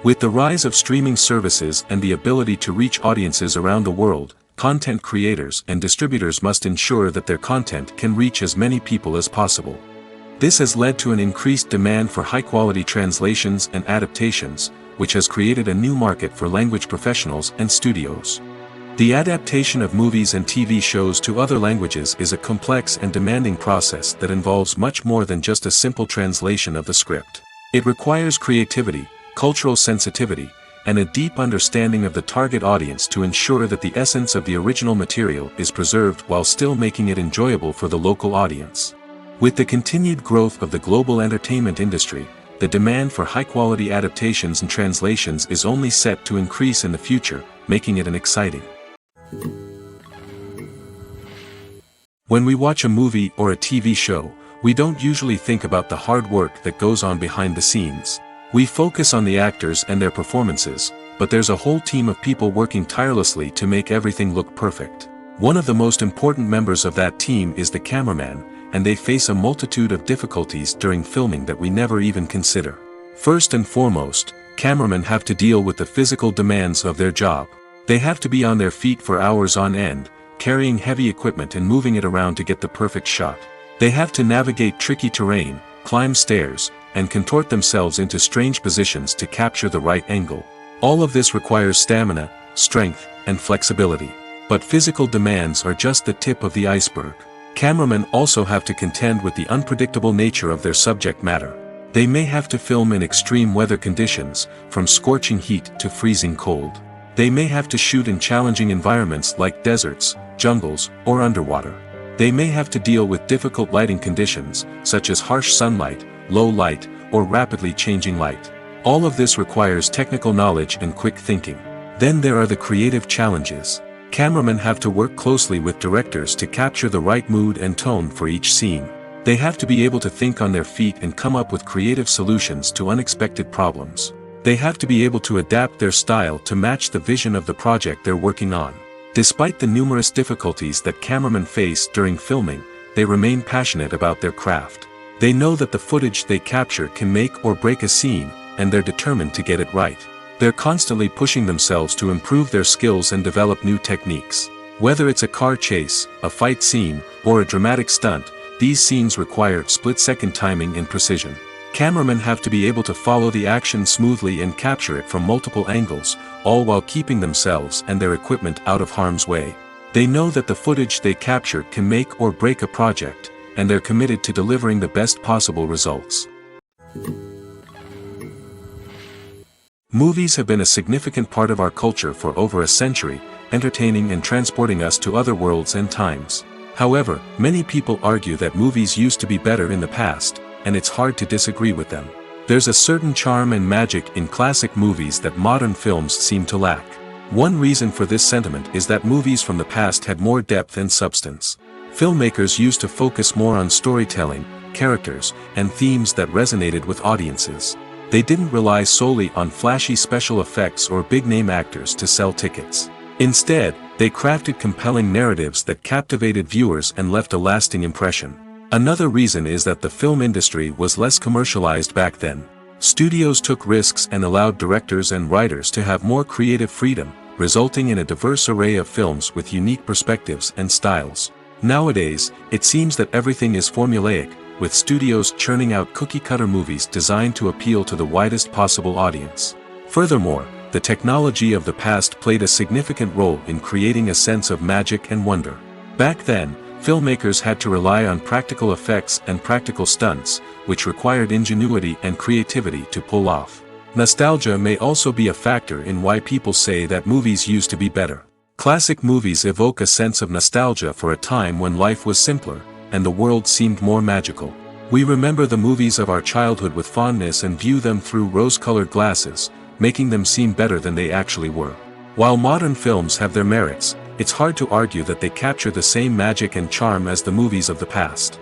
With the rise of streaming services and the ability to reach audiences around the world, content creators and distributors must ensure that their content can reach as many people as possible. This has led to an increased demand for high-quality translations and adaptations, which has created a new market for language professionals and studios. The adaptation of movies and TV shows to other languages is a complex and demanding process that involves much more than just a simple translation of the script. It requires creativity, cultural sensitivity, and a deep understanding of the target audience to ensure that the essence of the original material is preserved while still making it enjoyable for the local audience. With the continued growth of the global entertainment industry, the demand for high-quality adaptations and translations is only set to increase in the future, making it an exciting. When we watch a movie or a TV show, we don't usually think about the hard work that goes on behind the scenes. We focus on the actors and their performances, but there's a whole team of people working tirelessly to make everything look perfect. One of the most important members of that team is the cameraman, and they face a multitude of difficulties during filming that we never even consider. First and foremost, cameramen have to deal with the physical demands of their job. They have to be on their feet for hours on end, carrying heavy equipment and moving it around to get the perfect shot. They have to navigate tricky terrain, climb stairs, and contort themselves into strange positions to capture the right angle. All of this requires stamina, strength, and flexibility. But physical demands are just the tip of the iceberg. Cameramen also have to contend with the unpredictable nature of their subject matter. They may have to film in extreme weather conditions, from scorching heat to freezing cold. They may have to shoot in challenging environments like deserts, jungles, or underwater. They may have to deal with difficult lighting conditions, such as harsh sunlight, low light, or rapidly changing light. All of this requires technical knowledge and quick thinking. Then there are the creative challenges. Cameramen have to work closely with directors to capture the right mood and tone for each scene. They have to be able to think on their feet and come up with creative solutions to unexpected problems. They have to be able to adapt their style to match the vision of the project they're working on. Despite the numerous difficulties that cameramen face during filming, they remain passionate about their craft. They know that the footage they capture can make or break a scene, and they're determined to get it right. They're constantly pushing themselves to improve their skills and develop new techniques. Whether it's a car chase, a fight scene, or a dramatic stunt, these scenes require split-second timing and precision. Cameramen have to be able to follow the action smoothly and capture it from multiple angles, all while keeping themselves and their equipment out of harm's way. They know that the footage they capture can make or break a project, and they're committed to delivering the best possible results. Movies have been a significant part of our culture for over a century, entertaining and transporting us to other worlds and times. However, many people argue that movies used to be better in the past, and it's hard to disagree with them. There's a certain charm and magic in classic movies that modern films seem to lack. One reason for this sentiment is that movies from the past had more depth and substance. Filmmakers used to focus more on storytelling, characters, and themes that resonated with audiences. They didn't rely solely on flashy special effects or big-name actors to sell tickets. Instead, they crafted compelling narratives that captivated viewers and left a lasting impression. Another reason is that the film industry was less commercialized back then. Studios took risks and allowed directors and writers to have more creative freedom, resulting in a diverse array of films with unique perspectives and styles. Nowadays, it seems that everything is formulaic, with studios churning out cookie-cutter movies designed to appeal to the widest possible audience. Furthermore, the technology of the past played a significant role in creating a sense of magic and wonder. Back then, filmmakers had to rely on practical effects and practical stunts, which required ingenuity and creativity to pull off. Nostalgia may also be a factor in why people say that movies used to be better. Classic movies evoke a sense of nostalgia for a time when life was simpler, and the world seemed more magical. We remember the movies of our childhood with fondness and view them through rose-colored glasses, making them seem better than they actually were. While modern films have their merits, it's hard to argue that they capture the same magic and charm as the movies of the past.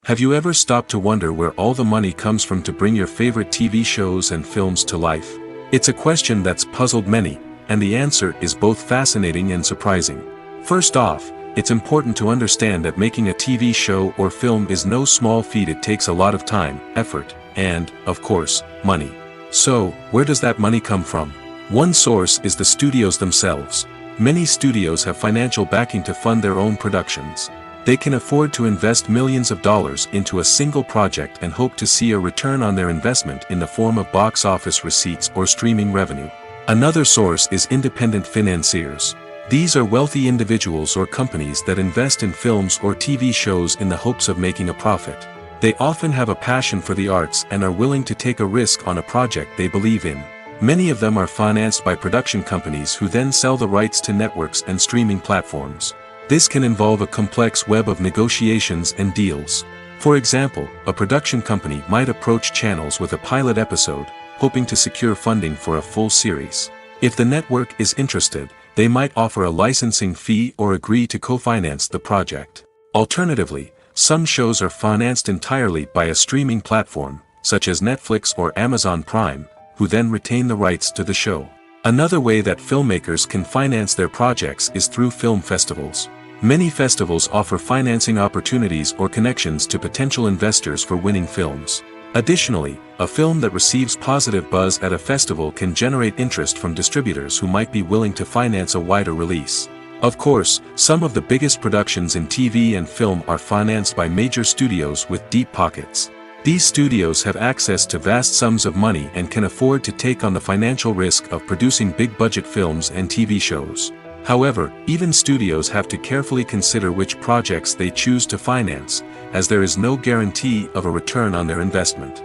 Have you ever stopped to wonder where all the money comes from to bring your favorite TV shows and films to life? It's a question that's puzzled many, and the answer is both fascinating and surprising. First off, it's important to understand that making a TV show or film is no small feat. It takes a lot of time, effort, and, of course, money. So, where does that money come from? One source is the studios themselves. Many studios have financial backing to fund their own productions. They can afford to invest millions of dollars into a single project and hope to see a return on their investment in the form of box office receipts or streaming revenue. Another source is independent financiers. These are wealthy individuals or companies that invest in films or TV shows in the hopes of making a profit. They often have a passion for the arts and are willing to take a risk on a project they believe in. Many of them are financed by production companies who then sell the rights to networks and streaming platforms. This can involve a complex web of negotiations and deals. For example, a production company might approach channels with a pilot episode, hoping to secure funding for a full series. If the network is interested, they might offer a licensing fee or agree to co-finance the project. Alternatively, some shows are financed entirely by a streaming platform, such as Netflix or Amazon Prime, who then retain the rights to the show. Another way that filmmakers can finance their projects is through film festivals. Many festivals offer financing opportunities or connections to potential investors for winning films. Additionally, a film that receives positive buzz at a festival can generate interest from distributors who might be willing to finance a wider release. Of course, some of the biggest productions in TV and film are financed by major studios with deep pockets. These studios have access to vast sums of money and can afford to take on the financial risk of producing big-budget films and TV shows. However, even studios have to carefully consider which projects they choose to finance, as there is no guarantee of a return on their investment.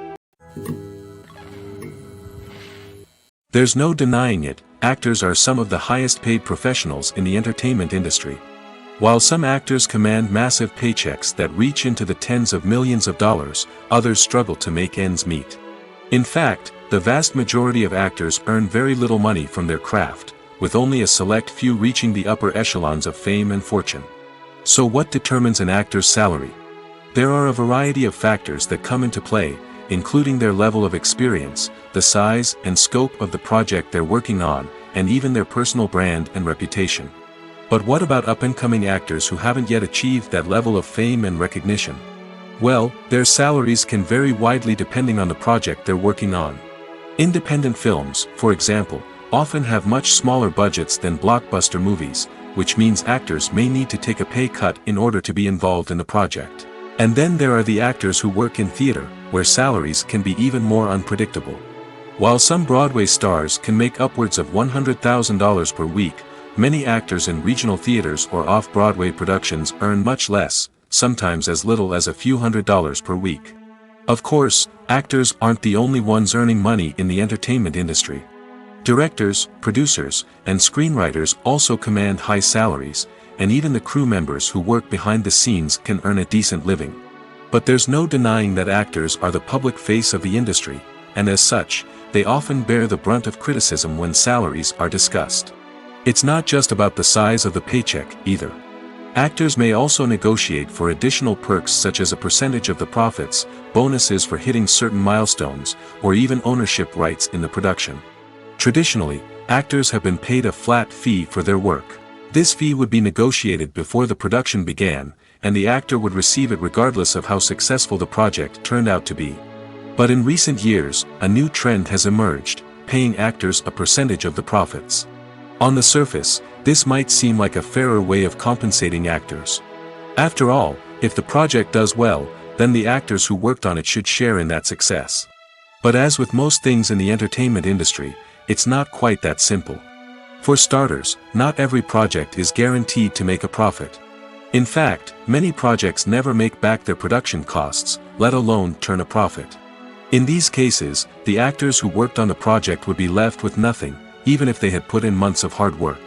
There's no denying it, actors are some of the highest-paid professionals in the entertainment industry. While some actors command massive paychecks that reach into the tens of millions of dollars, others struggle to make ends meet. In fact, the vast majority of actors earn very little money from their craft, with only a select few reaching the upper echelons of fame and fortune. So what determines an actor's salary? There are a variety of factors that come into play, including their level of experience, the size and scope of the project they're working on, and even their personal brand and reputation. But what about up-and-coming actors who haven't yet achieved that level of fame and recognition? Well, their salaries can vary widely depending on the project they're working on. Independent films, for example, often have much smaller budgets than blockbuster movies, which means actors may need to take a pay cut in order to be involved in the project. And then there are the actors who work in theater, where salaries can be even more unpredictable. While some Broadway stars can make upwards of $100,000 per week, many actors in regional theaters or off-Broadway productions earn much less, sometimes as little as a few $100s per week. Of course, actors aren't the only ones earning money in the entertainment industry. Directors, producers, and screenwriters also command high salaries, and even the crew members who work behind the scenes can earn a decent living. But there's no denying that actors are the public face of the industry, and as such, they often bear the brunt of criticism when salaries are discussed. It's not just about the size of the paycheck, either. Actors may also negotiate for additional perks such as a percentage of the profits, bonuses for hitting certain milestones, or even ownership rights in the production. Traditionally, actors have been paid a flat fee for their work. This fee would be negotiated before the production began, and the actor would receive it regardless of how successful the project turned out to be. But in recent years, a new trend has emerged, paying actors a percentage of the profits. On the surface, this might seem like a fairer way of compensating actors. After all, if the project does well, then the actors who worked on it should share in that success. But as with most things in the entertainment industry, it's not quite that simple. For starters, not every project is guaranteed to make a profit. In fact, many projects never make back their production costs, let alone turn a profit. In these cases, the actors who worked on the project would be left with nothing, even if they had put in months of hard work.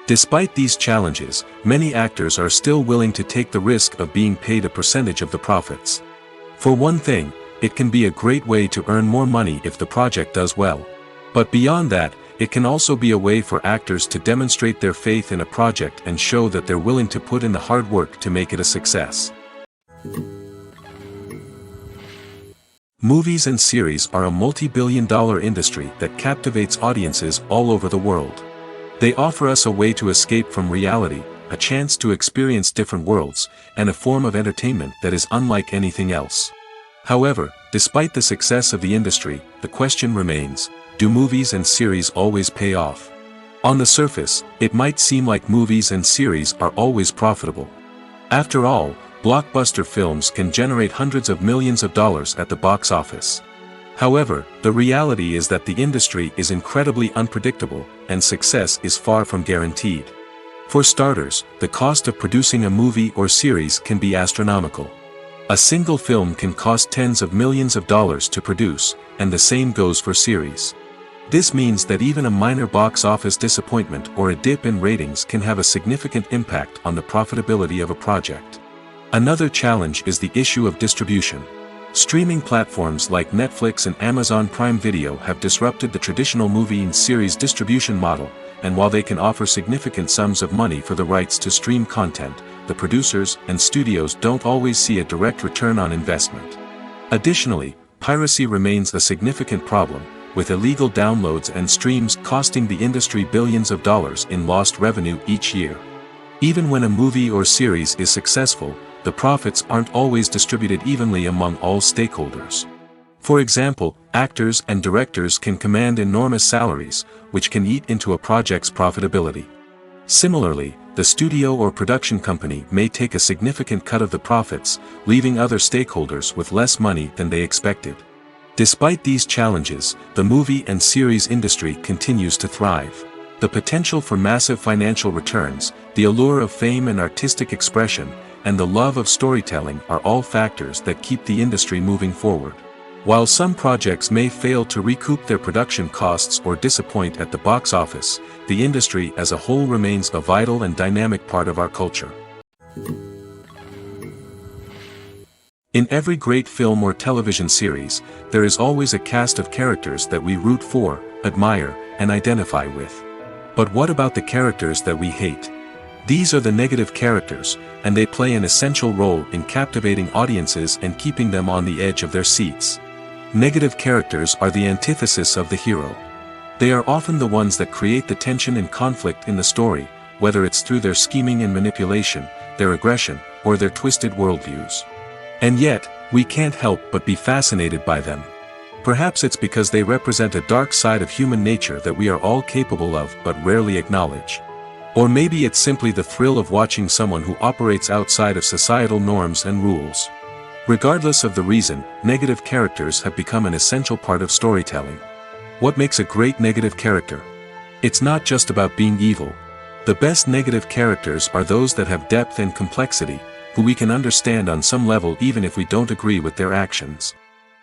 Despite these challenges, many actors are still willing to take the risk of being paid a percentage of the profits. For one thing, it can be a great way to earn more money if the project does well. But beyond that, it can also be a way for actors to demonstrate their faith in a project and show that they're willing to put in the hard work to make it a success. Movies and series are a multi-billion-dollar industry that captivates audiences all over the world. They offer us a way to escape from reality, a chance to experience different worlds, and a form of entertainment that is unlike anything else. However, despite the success of the industry, the question remains, do movies and series always pay off? On the surface, it might seem like movies and series are always profitable. After all, blockbuster films can generate hundreds of millions of dollars at the box office. However, the reality is that the industry is incredibly unpredictable, and success is far from guaranteed. For starters, the cost of producing a movie or series can be astronomical. A single film can cost tens of millions of dollars to produce, and the same goes for series. This means that even a minor box office disappointment or a dip in ratings can have a significant impact on the profitability of a project. Another challenge is the issue of distribution. Streaming platforms like Netflix and Amazon Prime Video have disrupted the traditional movie and series distribution model, and while they can offer significant sums of money for the rights to stream content, the producers and studios don't always see a direct return on investment. Additionally, piracy remains a significant problem, with illegal downloads and streams costing the industry billions of dollars in lost revenue each year. Even when a movie or series is successful, the profits aren't always distributed evenly among all stakeholders. For example, actors and directors can command enormous salaries, which can eat into a project's profitability. Similarly, the studio or production company may take a significant cut of the profits, leaving other stakeholders with less money than they expected. Despite these challenges, the movie and series industry continues to thrive. The potential for massive financial returns, the allure of fame and artistic expression, and the love of storytelling are all factors that keep the industry moving forward. While some projects may fail to recoup their production costs or disappoint at the box office, the industry as a whole remains a vital and dynamic part of our culture. In every great film or television series, there is always a cast of characters that we root for, admire, and identify with. But what about the characters that we hate? These are the negative characters, and they play an essential role in captivating audiences and keeping them on the edge of their seats. Negative characters are the antithesis of the hero. They are often the ones that create the tension and conflict in the story, whether it's through their scheming and manipulation, their aggression, or their twisted worldviews. And yet, we can't help but be fascinated by them. Perhaps it's because they represent a dark side of human nature that we are all capable of but rarely acknowledge. Or maybe it's simply the thrill of watching someone who operates outside of societal norms and rules. Regardless of the reason, negative characters have become an essential part of storytelling. What makes a great negative character? It's not just about being evil. The best negative characters are those that have depth and complexity, who we can understand on some level even if we don't agree with their actions.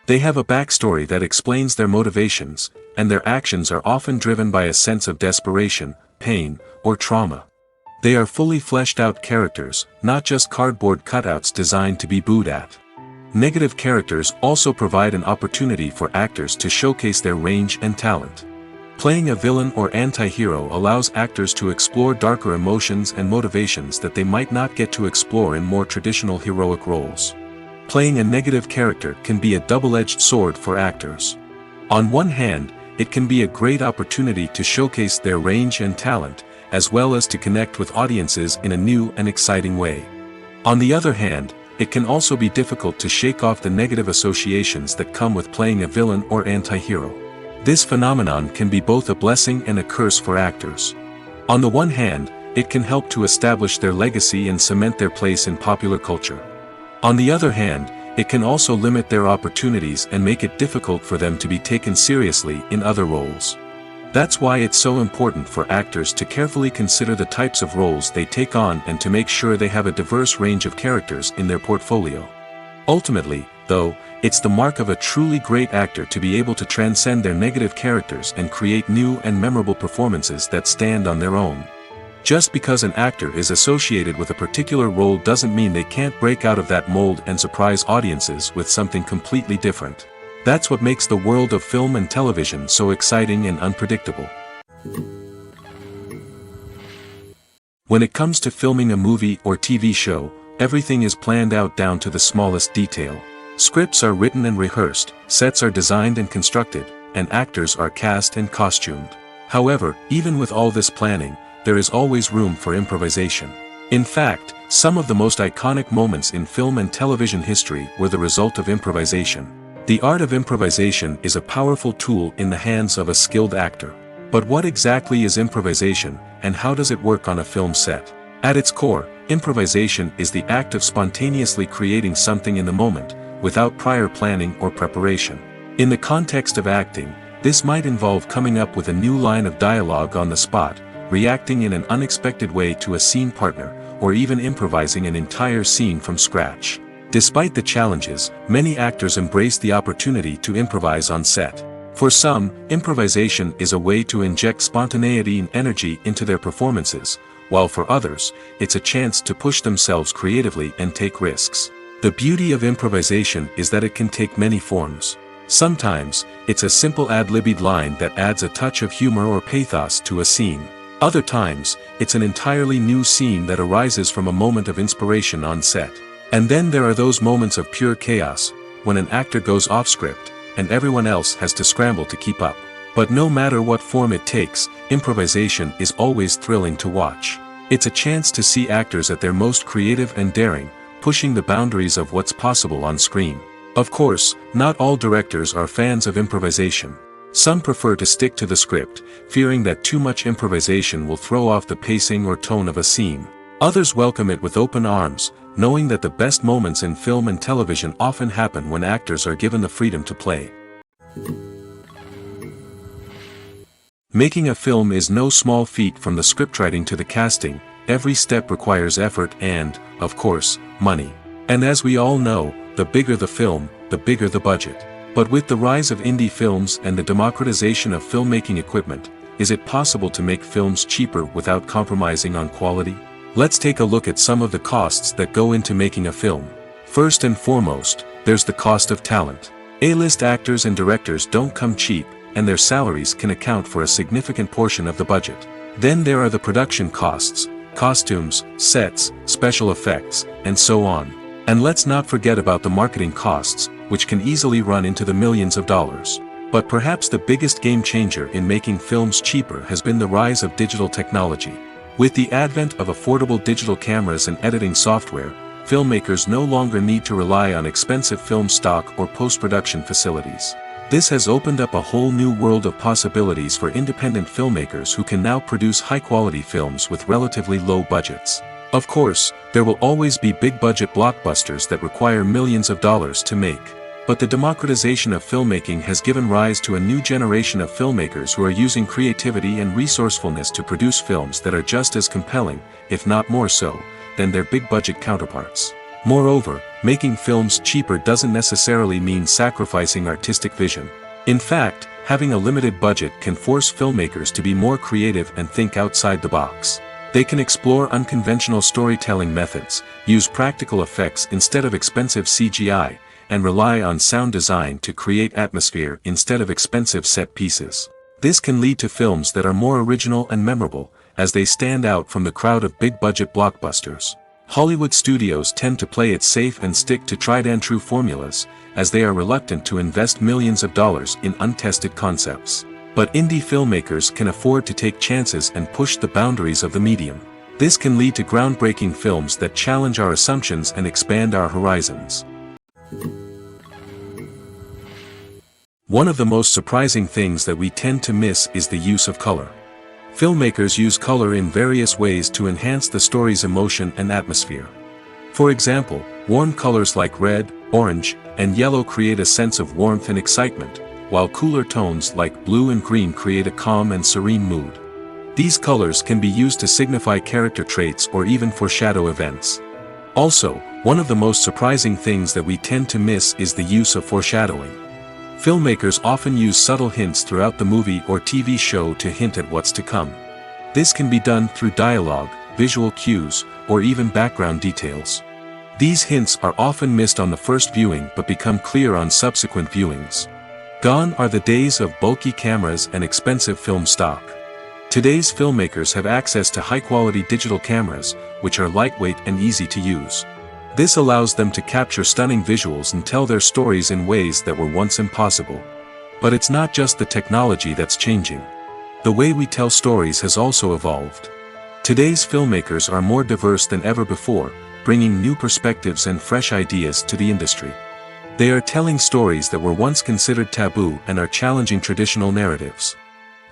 They have a backstory that explains their motivations, and their actions are often driven by a sense of desperation, pain, or trauma. They are fully fleshed out characters, not just cardboard cutouts designed to be booed at. Negative characters also provide an opportunity for actors to showcase their range and talent. Playing a villain or anti-hero allows actors to explore darker emotions and motivations that they might not get to explore in more traditional heroic roles. Playing a negative character can be a double-edged sword for actors. On one hand, it can be a great opportunity to showcase their range and talent, as well as to connect with audiences in a new and exciting way. On the other hand, it can also be difficult to shake off the negative associations that come with playing a villain or anti-hero. This phenomenon can be both a blessing and a curse for actors. On the one hand, it can help to establish their legacy and cement their place in popular culture. On the other hand, it can also limit their opportunities and make it difficult for them to be taken seriously in other roles. That's why it's so important for actors to carefully consider the types of roles they take on and to make sure they have a diverse range of characters in their portfolio. Ultimately, though, it's the mark of a truly great actor to be able to transcend their negative characters and create new and memorable performances that stand on their own. Just because an actor is associated with a particular role doesn't mean they can't break out of that mold and surprise audiences with something completely different. That's what makes the world of film and television so exciting and unpredictable. When it comes to filming a movie or TV show, everything is planned out down to the smallest detail. Scripts are written and rehearsed, sets are designed and constructed, and actors are cast and costumed. However, even with all this planning, there is always room for improvisation. In fact, some of the most iconic moments in film and television history were the result of improvisation. The art of improvisation is a powerful tool in the hands of a skilled actor. But what exactly is improvisation, and how does it work on a film set? At its core, improvisation is the act of spontaneously creating something in the moment, without prior planning or preparation. In the context of acting, this might involve coming up with a new line of dialogue on the spot, reacting in an unexpected way to a scene partner, or even improvising an entire scene from scratch. Despite the challenges, many actors embrace the opportunity to improvise on set. For some, improvisation is a way to inject spontaneity and energy into their performances, while for others, it's a chance to push themselves creatively and take risks. The beauty of improvisation is that it can take many forms. Sometimes, it's a simple ad-libbed line that adds a touch of humor or pathos to a scene. Other times, it's an entirely new scene that arises from a moment of inspiration on set. And then there are those moments of pure chaos, when an actor goes off script, and everyone else has to scramble to keep up. But no matter what form it takes, improvisation is always thrilling to watch. It's a chance to see actors at their most creative and daring, pushing the boundaries of what's possible on screen. Of course, not all directors are fans of improvisation. Some prefer to stick to the script, fearing that too much improvisation will throw off the pacing or tone of a scene. Others welcome it with open arms, knowing that the best moments in film and television often happen when actors are given the freedom to play. Making a film is no small feat. From the scriptwriting to the casting, every step requires effort and, of course, money. And as we all know, the bigger the film, the bigger the budget. But with the rise of indie films and the democratization of filmmaking equipment, is it possible to make films cheaper without compromising on quality? Let's take a look at some of the costs that go into making a film. First and foremost, there's the cost of talent. A-list actors and directors don't come cheap, and their salaries can account for a significant portion of the budget. Then there are the production costs, costumes, sets, special effects, and so on. And let's not forget about the marketing costs, which can easily run into the millions of dollars. But perhaps the biggest game changer in making films cheaper has been the rise of digital technology. With the advent of affordable digital cameras and editing software, filmmakers no longer need to rely on expensive film stock or post-production facilities. This has opened up a whole new world of possibilities for independent filmmakers who can now produce high-quality films with relatively low budgets. Of course, there will always be big-budget blockbusters that require millions of dollars to make. But the democratization of filmmaking has given rise to a new generation of filmmakers who are using creativity and resourcefulness to produce films that are just as compelling, if not more so, than their big-budget counterparts. Moreover, making films cheaper doesn't necessarily mean sacrificing artistic vision. In fact, having a limited budget can force filmmakers to be more creative and think outside the box. They can explore unconventional storytelling methods, use practical effects instead of expensive CGI, and rely on sound design to create atmosphere instead of expensive set pieces. This can lead to films that are more original and memorable, as they stand out from the crowd of big-budget blockbusters. Hollywood studios tend to play it safe and stick to tried-and-true formulas, as they are reluctant to invest millions of dollars in untested concepts. But indie filmmakers can afford to take chances and push the boundaries of the medium. This can lead to groundbreaking films that challenge our assumptions and expand our horizons. One of the most surprising things that we tend to miss is the use of color. Filmmakers use color in various ways to enhance the story's emotion and atmosphere. For example, warm colors like red, orange, and yellow create a sense of warmth and excitement, while cooler tones like blue and green create a calm and serene mood. These colors can be used to signify character traits or even foreshadow events. Also, one of the most surprising things that we tend to miss is the use of foreshadowing. Filmmakers often use subtle hints throughout the movie or TV show to hint at what's to come. This can be done through dialogue, visual cues, or even background details. These hints are often missed on the first viewing but become clear on subsequent viewings. Gone are the days of bulky cameras and expensive film stock. Today's filmmakers have access to high-quality digital cameras, which are lightweight and easy to use. This allows them to capture stunning visuals and tell their stories in ways that were once impossible. But it's not just the technology that's changing. The way we tell stories has also evolved. Today's filmmakers are more diverse than ever before, bringing new perspectives and fresh ideas to the industry. They are telling stories that were once considered taboo and are challenging traditional narratives.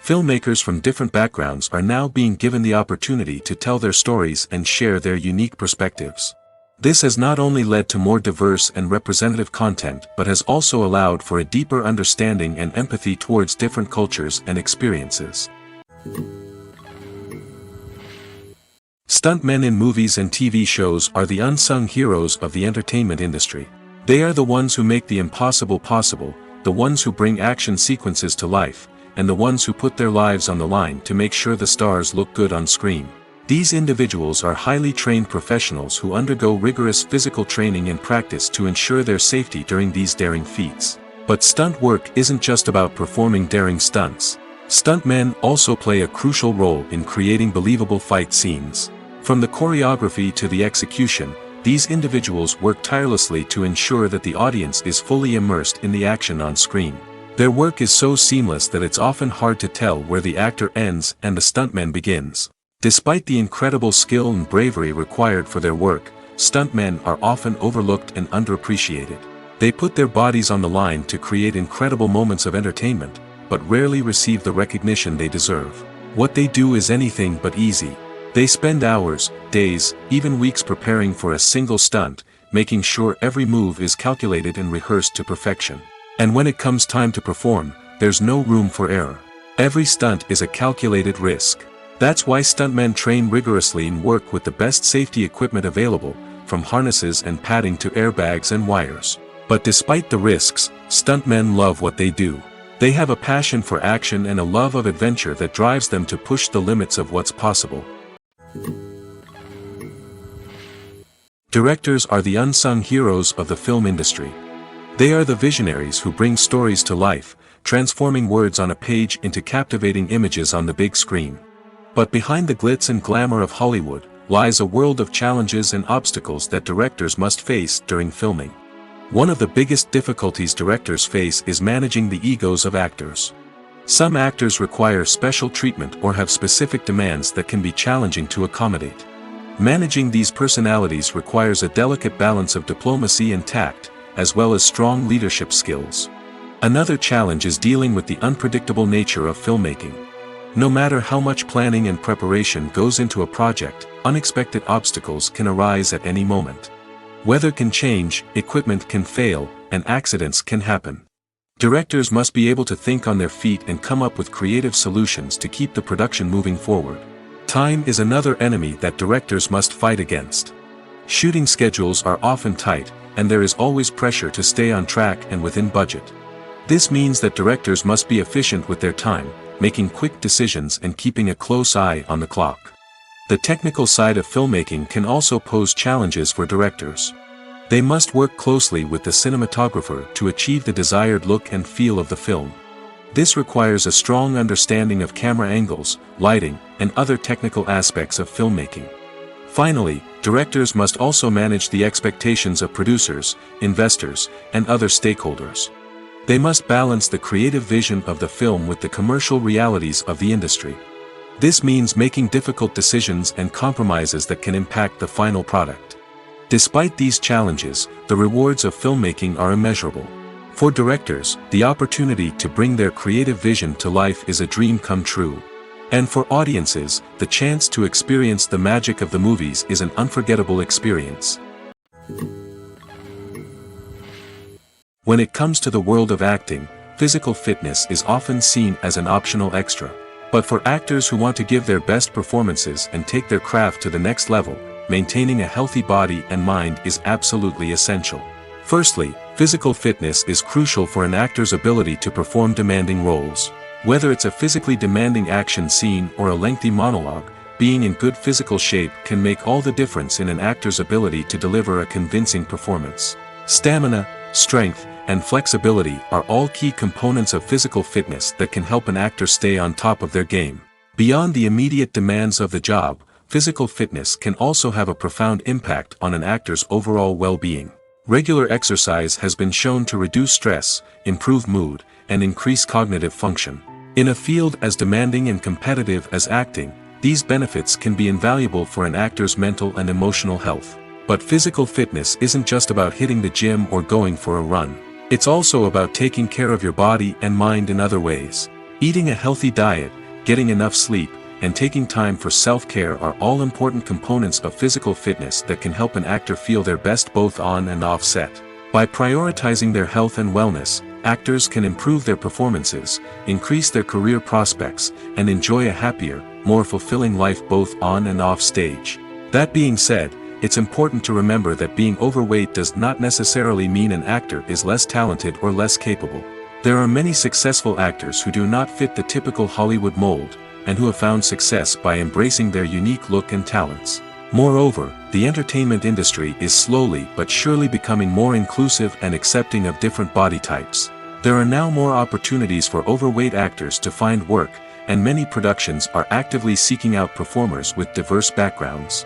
Filmmakers from different backgrounds are now being given the opportunity to tell their stories and share their unique perspectives. This has not only led to more diverse and representative content but has also allowed for a deeper understanding and empathy towards different cultures and experiences. Stuntmen in movies and TV shows are the unsung heroes of the entertainment industry. They are the ones who make the impossible possible, the ones who bring action sequences to life, and the ones who put their lives on the line to make sure the stars look good on screen. These individuals are highly trained professionals who undergo rigorous physical training and practice to ensure their safety during these daring feats. But stunt work isn't just about performing daring stunts. Stuntmen also play a crucial role in creating believable fight scenes. From the choreography to the execution, these individuals work tirelessly to ensure that the audience is fully immersed in the action on screen. Their work is so seamless that it's often hard to tell where the actor ends and the stuntman begins. Despite the incredible skill and bravery required for their work, stuntmen are often overlooked and underappreciated. They put their bodies on the line to create incredible moments of entertainment, but rarely receive the recognition they deserve. What they do is anything but easy. They spend hours, days, even weeks preparing for a single stunt, making sure every move is calculated and rehearsed to perfection. And when it comes time to perform, there's no room for error. Every stunt is a calculated risk. That's why stuntmen train rigorously and work with the best safety equipment available, from harnesses and padding to airbags and wires. But despite the risks, stuntmen love what they do. They have a passion for action and a love of adventure that drives them to push the limits of what's possible. Directors are the unsung heroes of the film industry. They are the visionaries who bring stories to life, transforming words on a page into captivating images on the big screen. But behind the glitz and glamour of Hollywood, lies a world of challenges and obstacles that directors must face during filming. One of the biggest difficulties directors face is managing the egos of actors. Some actors require special treatment or have specific demands that can be challenging to accommodate. Managing these personalities requires a delicate balance of diplomacy and tact, as well as strong leadership skills. Another challenge is dealing with the unpredictable nature of filmmaking. No matter how much planning and preparation goes into a project, unexpected obstacles can arise at any moment. Weather can change, equipment can fail, and accidents can happen. Directors must be able to think on their feet and come up with creative solutions to keep the production moving forward. Time is another enemy that directors must fight against. Shooting schedules are often tight, and there is always pressure to stay on track and within budget. This means that directors must be efficient with their time, making quick decisions and keeping a close eye on the clock. The technical side of filmmaking can also pose challenges for directors. They must work closely with the cinematographer to achieve the desired look and feel of the film. This requires a strong understanding of camera angles, lighting, and other technical aspects of filmmaking. Finally, directors must also manage the expectations of producers, investors, and other stakeholders. They must balance the creative vision of the film with the commercial realities of the industry. This means making difficult decisions and compromises that can impact the final product. Despite these challenges, the rewards of filmmaking are immeasurable. For directors, the opportunity to bring their creative vision to life is a dream come true. And for audiences, the chance to experience the magic of the movies is an unforgettable experience. When it comes to the world of acting, physical fitness is often seen as an optional extra. But for actors who want to give their best performances and take their craft to the next level, maintaining a healthy body and mind is absolutely essential. Firstly, physical fitness is crucial for an actor's ability to perform demanding roles. Whether it's a physically demanding action scene or a lengthy monologue, being in good physical shape can make all the difference in an actor's ability to deliver a convincing performance. Stamina, strength, and flexibility are all key components of physical fitness that can help an actor stay on top of their game. Beyond the immediate demands of the job, physical fitness can also have a profound impact on an actor's overall well-being. Regular exercise has been shown to reduce stress, improve mood, and increase cognitive function. In a field as demanding and competitive as acting, these benefits can be invaluable for an actor's mental and emotional health. But physical fitness isn't just about hitting the gym or going for a run. It's also about taking care of your body and mind in other ways. Eating a healthy diet, getting enough sleep, and taking time for self-care are all important components of physical fitness that can help an actor feel their best both on and off set. By prioritizing their health and wellness, actors can improve their performances, increase their career prospects, and enjoy a happier, more fulfilling life both on and off stage. That being said, it's important to remember that being overweight does not necessarily mean an actor is less talented or less capable. There are many successful actors who do not fit the typical Hollywood mold, and who have found success by embracing their unique look and talents. Moreover, the entertainment industry is slowly but surely becoming more inclusive and accepting of different body types. There are now more opportunities for overweight actors to find work, and many productions are actively seeking out performers with diverse backgrounds.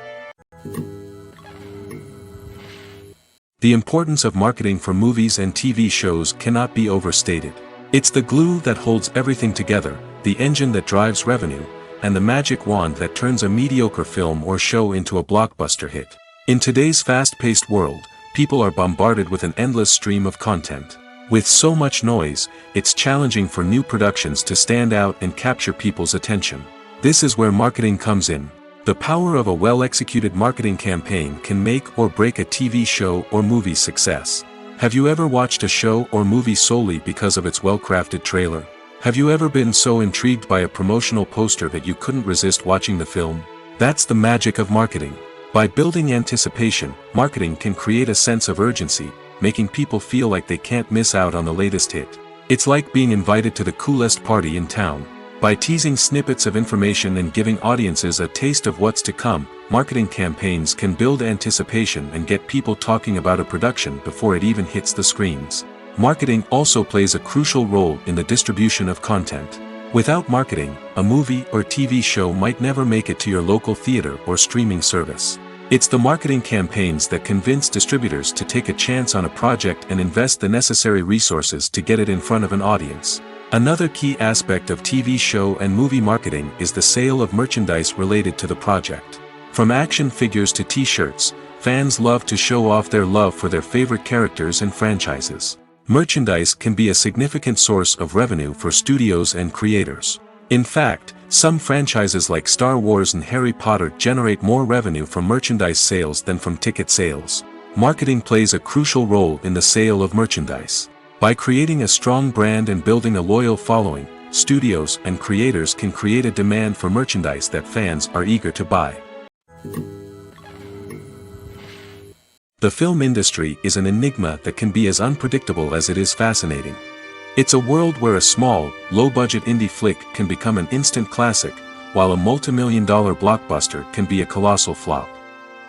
The importance of marketing for movies and TV shows cannot be overstated. It's the glue that holds everything together, the engine that drives revenue, and the magic wand that turns a mediocre film or show into a blockbuster hit. In today's fast-paced world, people are bombarded with an endless stream of content. With so much noise, it's challenging for new productions to stand out and capture people's attention. This is where marketing comes in. The power of a well-executed marketing campaign can make or break a TV show or movie's success. Have you ever watched a show or movie solely because of its well-crafted trailer? Have you ever been so intrigued by a promotional poster that you couldn't resist watching the film? That's the magic of marketing. By building anticipation, marketing can create a sense of urgency, making people feel like they can't miss out on the latest hit. It's like being invited to the coolest party in town. By teasing snippets of information and giving audiences a taste of what's to come, marketing campaigns can build anticipation and get people talking about a production before it even hits the screens. Marketing also plays a crucial role in the distribution of content. Without marketing, a movie or TV show might never make it to your local theater or streaming service. It's the marketing campaigns that convince distributors to take a chance on a project and invest the necessary resources to get it in front of an audience. Another key aspect of TV show and movie marketing is the sale of merchandise related to the project. From action figures to t-shirts, fans love to show off their love for their favorite characters and franchises. Merchandise can be a significant source of revenue for studios and creators. In fact, some franchises like Star Wars and Harry Potter generate more revenue from merchandise sales than from ticket sales. Marketing plays a crucial role in the sale of merchandise. By creating a strong brand and building a loyal following, studios and creators can create a demand for merchandise that fans are eager to buy. The film industry is an enigma that can be as unpredictable as it is fascinating. It's a world where a small, low-budget indie flick can become an instant classic, while a multi-million-dollar blockbuster can be a colossal flop.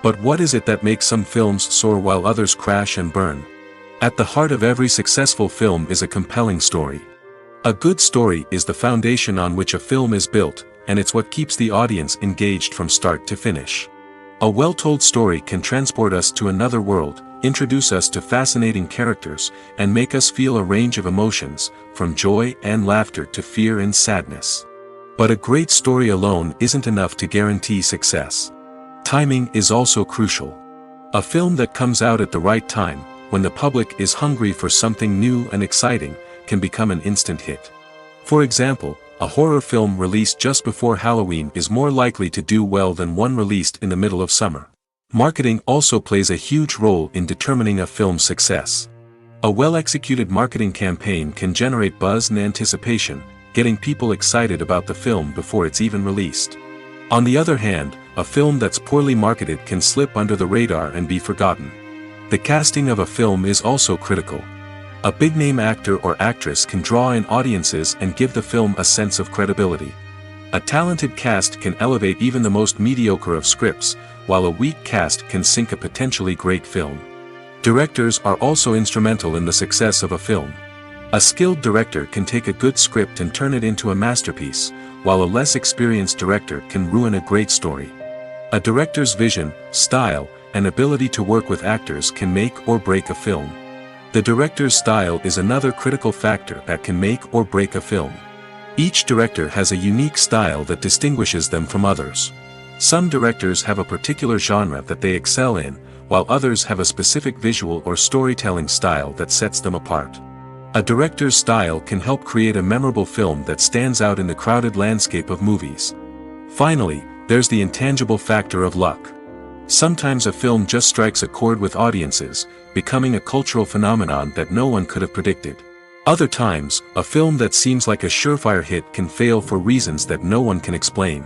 But what is it that makes some films soar while others crash and burn? At the heart of every successful film is a compelling story. A good story is the foundation on which a film is built, and it's what keeps the audience engaged from start to finish. A well-told story can transport us to another world, introduce us to fascinating characters, and make us feel a range of emotions, from joy and laughter to fear and sadness. But a great story alone isn't enough to guarantee success. Timing is also crucial. A film that comes out at the right time, when the public is hungry for something new and exciting, can become an instant hit. For example, a horror film released just before Halloween is more likely to do well than one released in the middle of summer. Marketing also plays a huge role in determining a film's success. A well-executed marketing campaign can generate buzz and anticipation, getting people excited about the film before it's even released. On the other hand, a film that's poorly marketed can slip under the radar and be forgotten. The casting of a film is also critical. A big-name actor or actress can draw in audiences and give the film a sense of credibility. A talented cast can elevate even the most mediocre of scripts, while a weak cast can sink a potentially great film. Directors are also instrumental in the success of a film. A skilled director can take a good script and turn it into a masterpiece, while a less experienced director can ruin a great story. A director's vision, style, and ability to work with actors can make or break a film. The director's style is another critical factor that can make or break a film. Each director has a unique style that distinguishes them from others. Some directors have a particular genre that they excel in, while others have a specific visual or storytelling style that sets them apart. A director's style can help create a memorable film that stands out in the crowded landscape of movies. Finally, there's the intangible factor of luck. Sometimes a film just strikes a chord with audiences, becoming a cultural phenomenon that no one could have predicted. Other times, a film that seems like a surefire hit can fail for reasons that no one can explain.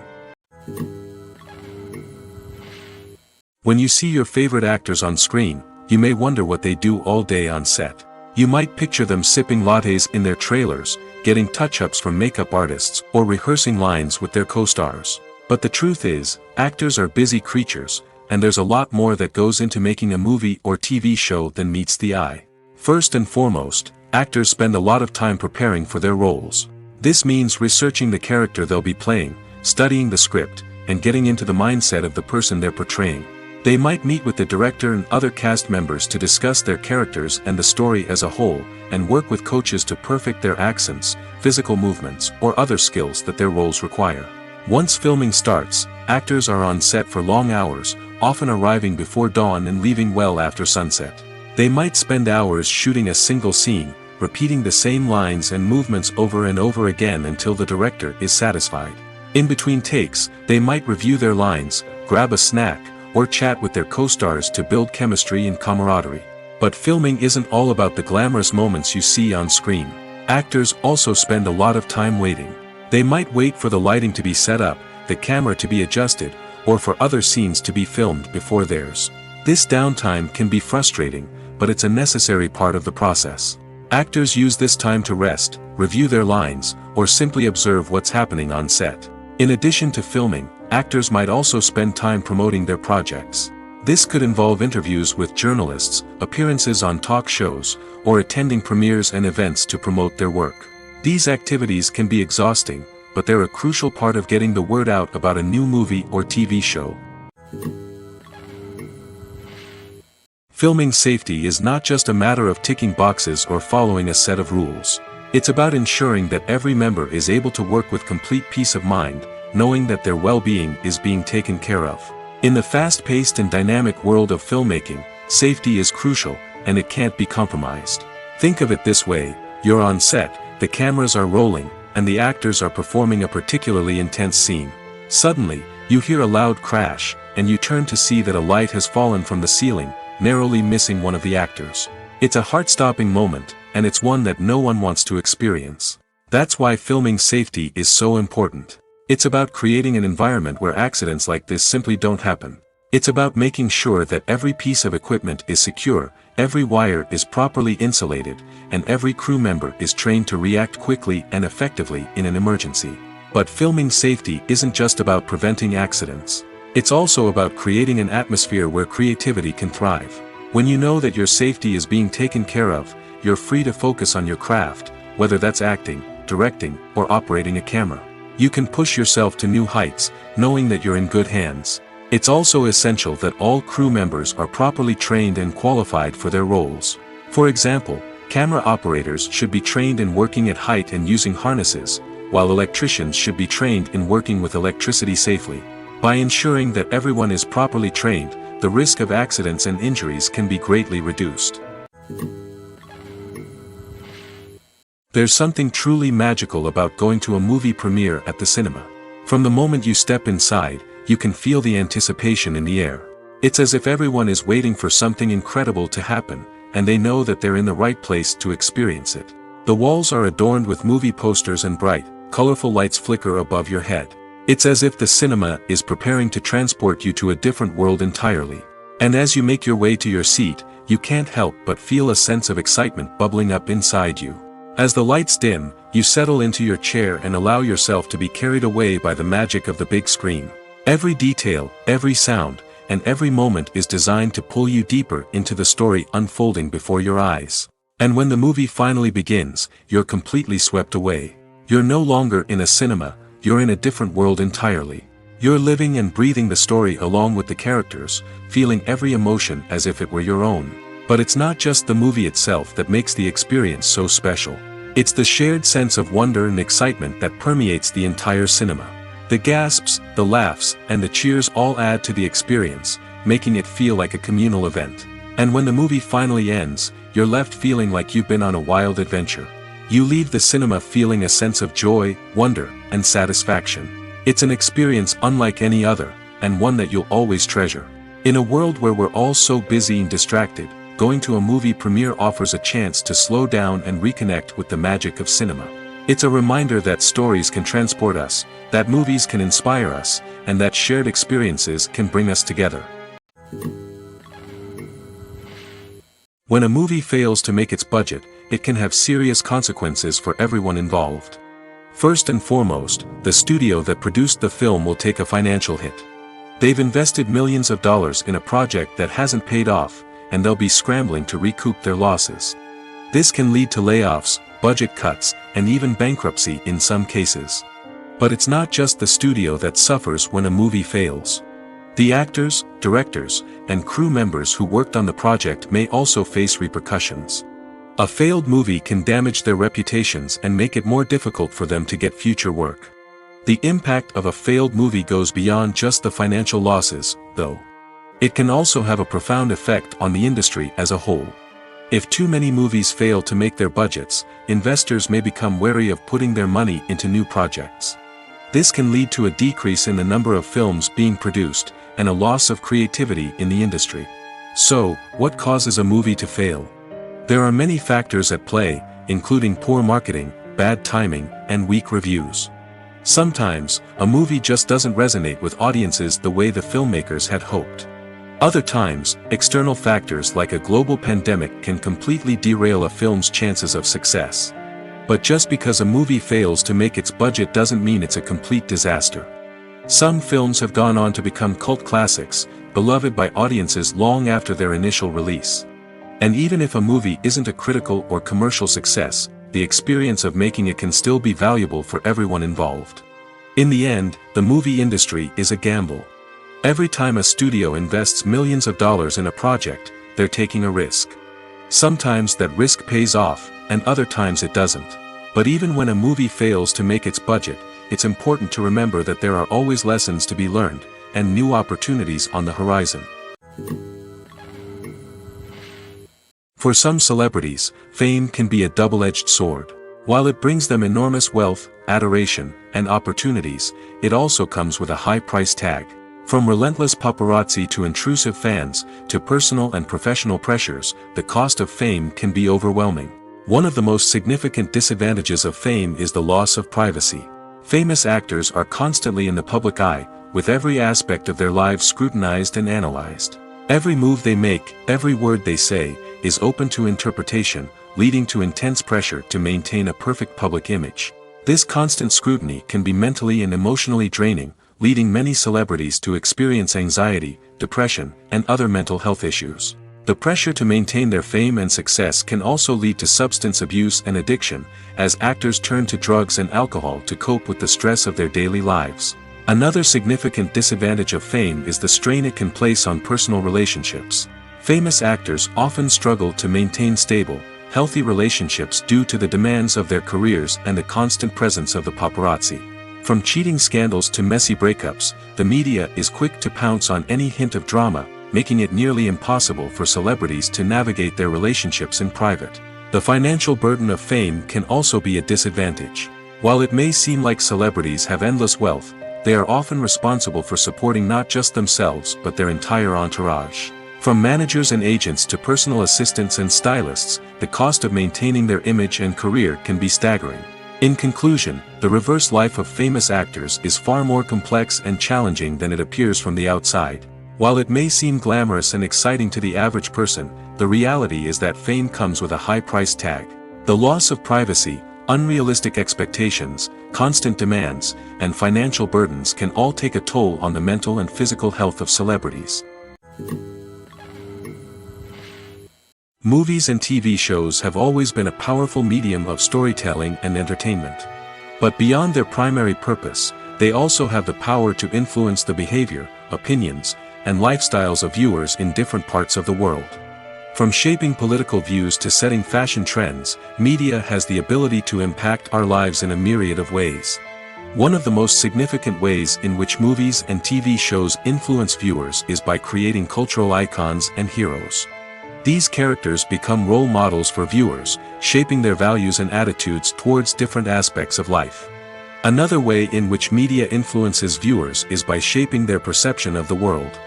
When you see your favorite actors on screen, you may wonder what they do all day on set. You might picture them sipping lattes in their trailers, getting touch-ups from makeup artists, or rehearsing lines with their co-stars. But the truth is, actors are busy creatures, and there's a lot more that goes into making a movie or TV show than meets the eye. First and foremost, actors spend a lot of time preparing for their roles. This means researching the character they'll be playing, studying the script, and getting into the mindset of the person they're portraying. They might meet with the director and other cast members to discuss their characters and the story as a whole, and work with coaches to perfect their accents, physical movements, or other skills that their roles require. Once filming starts, actors are on set for long hours, often arriving before dawn and leaving well after sunset. They might spend hours shooting a single scene, repeating the same lines and movements over and over again until the director is satisfied. In between takes, they might review their lines, grab a snack, or chat with their co-stars to build chemistry and camaraderie. But filming isn't all about the glamorous moments you see on screen. Actors also spend a lot of time waiting. They might wait for the lighting to be set up, the camera to be adjusted, or for other scenes to be filmed before theirs. This downtime can be frustrating, but it's a necessary part of the process. Actors use this time to rest, review their lines, or simply observe what's happening on set. In addition to filming, actors might also spend time promoting their projects. This could involve interviews with journalists, appearances on talk shows, or attending premieres and events to promote their work. These activities can be exhausting, but they're a crucial part of getting the word out about a new movie or TV show. Filming safety is not just a matter of ticking boxes or following a set of rules. It's about ensuring that every member is able to work with complete peace of mind, knowing that their well-being is being taken care of. In the fast-paced and dynamic world of filmmaking, safety is crucial, and it can't be compromised. Think of it this way: you're on set, the cameras are rolling, and the actors are performing a particularly intense scene. Suddenly, you hear a loud crash, and you turn to see that a light has fallen from the ceiling, narrowly missing one of the actors. It's a heart-stopping moment, and it's one that no one wants to experience. That's why filming safety is so important. It's about creating an environment where accidents like this simply don't happen. It's about making sure that every piece of equipment is secure, every wire is properly insulated, and every crew member is trained to react quickly and effectively in an emergency. But filming safety isn't just about preventing accidents. It's also about creating an atmosphere where creativity can thrive. When you know that your safety is being taken care of, you're free to focus on your craft, whether that's acting, directing, or operating a camera. You can push yourself to new heights, knowing that you're in good hands. It's also essential that all crew members are properly trained and qualified for their roles. For example, camera operators should be trained in working at height and using harnesses, while electricians should be trained in working with electricity safely. By ensuring that everyone is properly trained, the risk of accidents and injuries can be greatly reduced. There's something truly magical about going to a movie premiere at the cinema. From the moment you step inside, you can feel the anticipation in the air. It's as if everyone is waiting for something incredible to happen, and they know that they're in the right place to experience it. The walls are adorned with movie posters and bright, colorful lights flicker above your head. It's as if the cinema is preparing to transport you to a different world entirely. And as you make your way to your seat, you can't help but feel a sense of excitement bubbling up inside you. As the lights dim, you settle into your chair and allow yourself to be carried away by the magic of the big screen. Every detail, every sound, and every moment is designed to pull you deeper into the story unfolding before your eyes. And when the movie finally begins, you're completely swept away. You're no longer in a cinema, you're in a different world entirely. You're living and breathing the story along with the characters, feeling every emotion as if it were your own. But it's not just the movie itself that makes the experience so special. It's the shared sense of wonder and excitement that permeates the entire cinema. The gasps, the laughs, and the cheers all add to the experience, making it feel like a communal event. And when the movie finally ends, you're left feeling like you've been on a wild adventure. You leave the cinema feeling a sense of joy, wonder, and satisfaction. It's an experience unlike any other, and one that you'll always treasure. In a world where we're all so busy and distracted, going to a movie premiere offers a chance to slow down and reconnect with the magic of cinema. It's a reminder that stories can transport us, that movies can inspire us, and that shared experiences can bring us together. When a movie fails to make its budget, it can have serious consequences for everyone involved. First and foremost, the studio that produced the film will take a financial hit. They've invested millions of dollars in a project that hasn't paid off, and they'll be scrambling to recoup their losses. This can lead to layoffs, budget cuts, and even bankruptcy in some cases. But it's not just the studio that suffers when a movie fails. The actors, directors, and crew members who worked on the project may also face repercussions. A failed movie can damage their reputations and make it more difficult for them to get future work. The impact of a failed movie goes beyond just the financial losses, though. It can also have a profound effect on the industry as a whole. If too many movies fail to make their budgets, investors may become wary of putting their money into new projects. This can lead to a decrease in the number of films being produced, and a loss of creativity in the industry. So, what causes a movie to fail? There are many factors at play, including poor marketing, bad timing, and weak reviews. Sometimes, a movie just doesn't resonate with audiences the way the filmmakers had hoped. Other times, external factors like a global pandemic can completely derail a film's chances of success. But just because a movie fails to make its budget doesn't mean it's a complete disaster. Some films have gone on to become cult classics, beloved by audiences long after their initial release. And even if a movie isn't a critical or commercial success, the experience of making it can still be valuable for everyone involved. In the end, the movie industry is a gamble. Every time a studio invests millions of dollars in a project, they're taking a risk. Sometimes that risk pays off, and other times it doesn't. But even when a movie fails to make its budget, it's important to remember that there are always lessons to be learned, and new opportunities on the horizon. For some celebrities, fame can be a double-edged sword. While it brings them enormous wealth, adoration, and opportunities, it also comes with a high price tag. From relentless paparazzi to intrusive fans, to personal and professional pressures, the cost of fame can be overwhelming. One of the most significant disadvantages of fame is the loss of privacy. Famous actors are constantly in the public eye, with every aspect of their lives scrutinized and analyzed. Every move they make, every word they say, is open to interpretation, leading to intense pressure to maintain a perfect public image. This constant scrutiny can be mentally and emotionally draining, leading many celebrities to experience anxiety, depression, and other mental health issues. The pressure to maintain their fame and success can also lead to substance abuse and addiction, as actors turn to drugs and alcohol to cope with the stress of their daily lives. Another significant disadvantage of fame is the strain it can place on personal relationships. Famous actors often struggle to maintain stable, healthy relationships due to the demands of their careers and the constant presence of the paparazzi. From cheating scandals to messy breakups, the media is quick to pounce on any hint of drama, making it nearly impossible for celebrities to navigate their relationships in private. The financial burden of fame can also be a disadvantage. While it may seem like celebrities have endless wealth, they are often responsible for supporting not just themselves but their entire entourage. From managers and agents to personal assistants and stylists, the cost of maintaining their image and career can be staggering. In conclusion, the reverse life of famous actors is far more complex and challenging than it appears from the outside. While it may seem glamorous and exciting to the average person, the reality is that fame comes with a high price tag. The loss of privacy, unrealistic expectations, constant demands, and financial burdens can all take a toll on the mental and physical health of celebrities. Movies and TV shows have always been a powerful medium of storytelling and entertainment. But beyond their primary purpose, they also have the power to influence the behavior, opinions, and lifestyles of viewers in different parts of the world. From shaping political views to setting fashion trends, media has the ability to impact our lives in a myriad of ways. One of the most significant ways in which movies and TV shows influence viewers is by creating cultural icons and heroes. These characters become role models for viewers, shaping their values and attitudes towards different aspects of life. Another way in which media influences viewers is by shaping their perception of the world.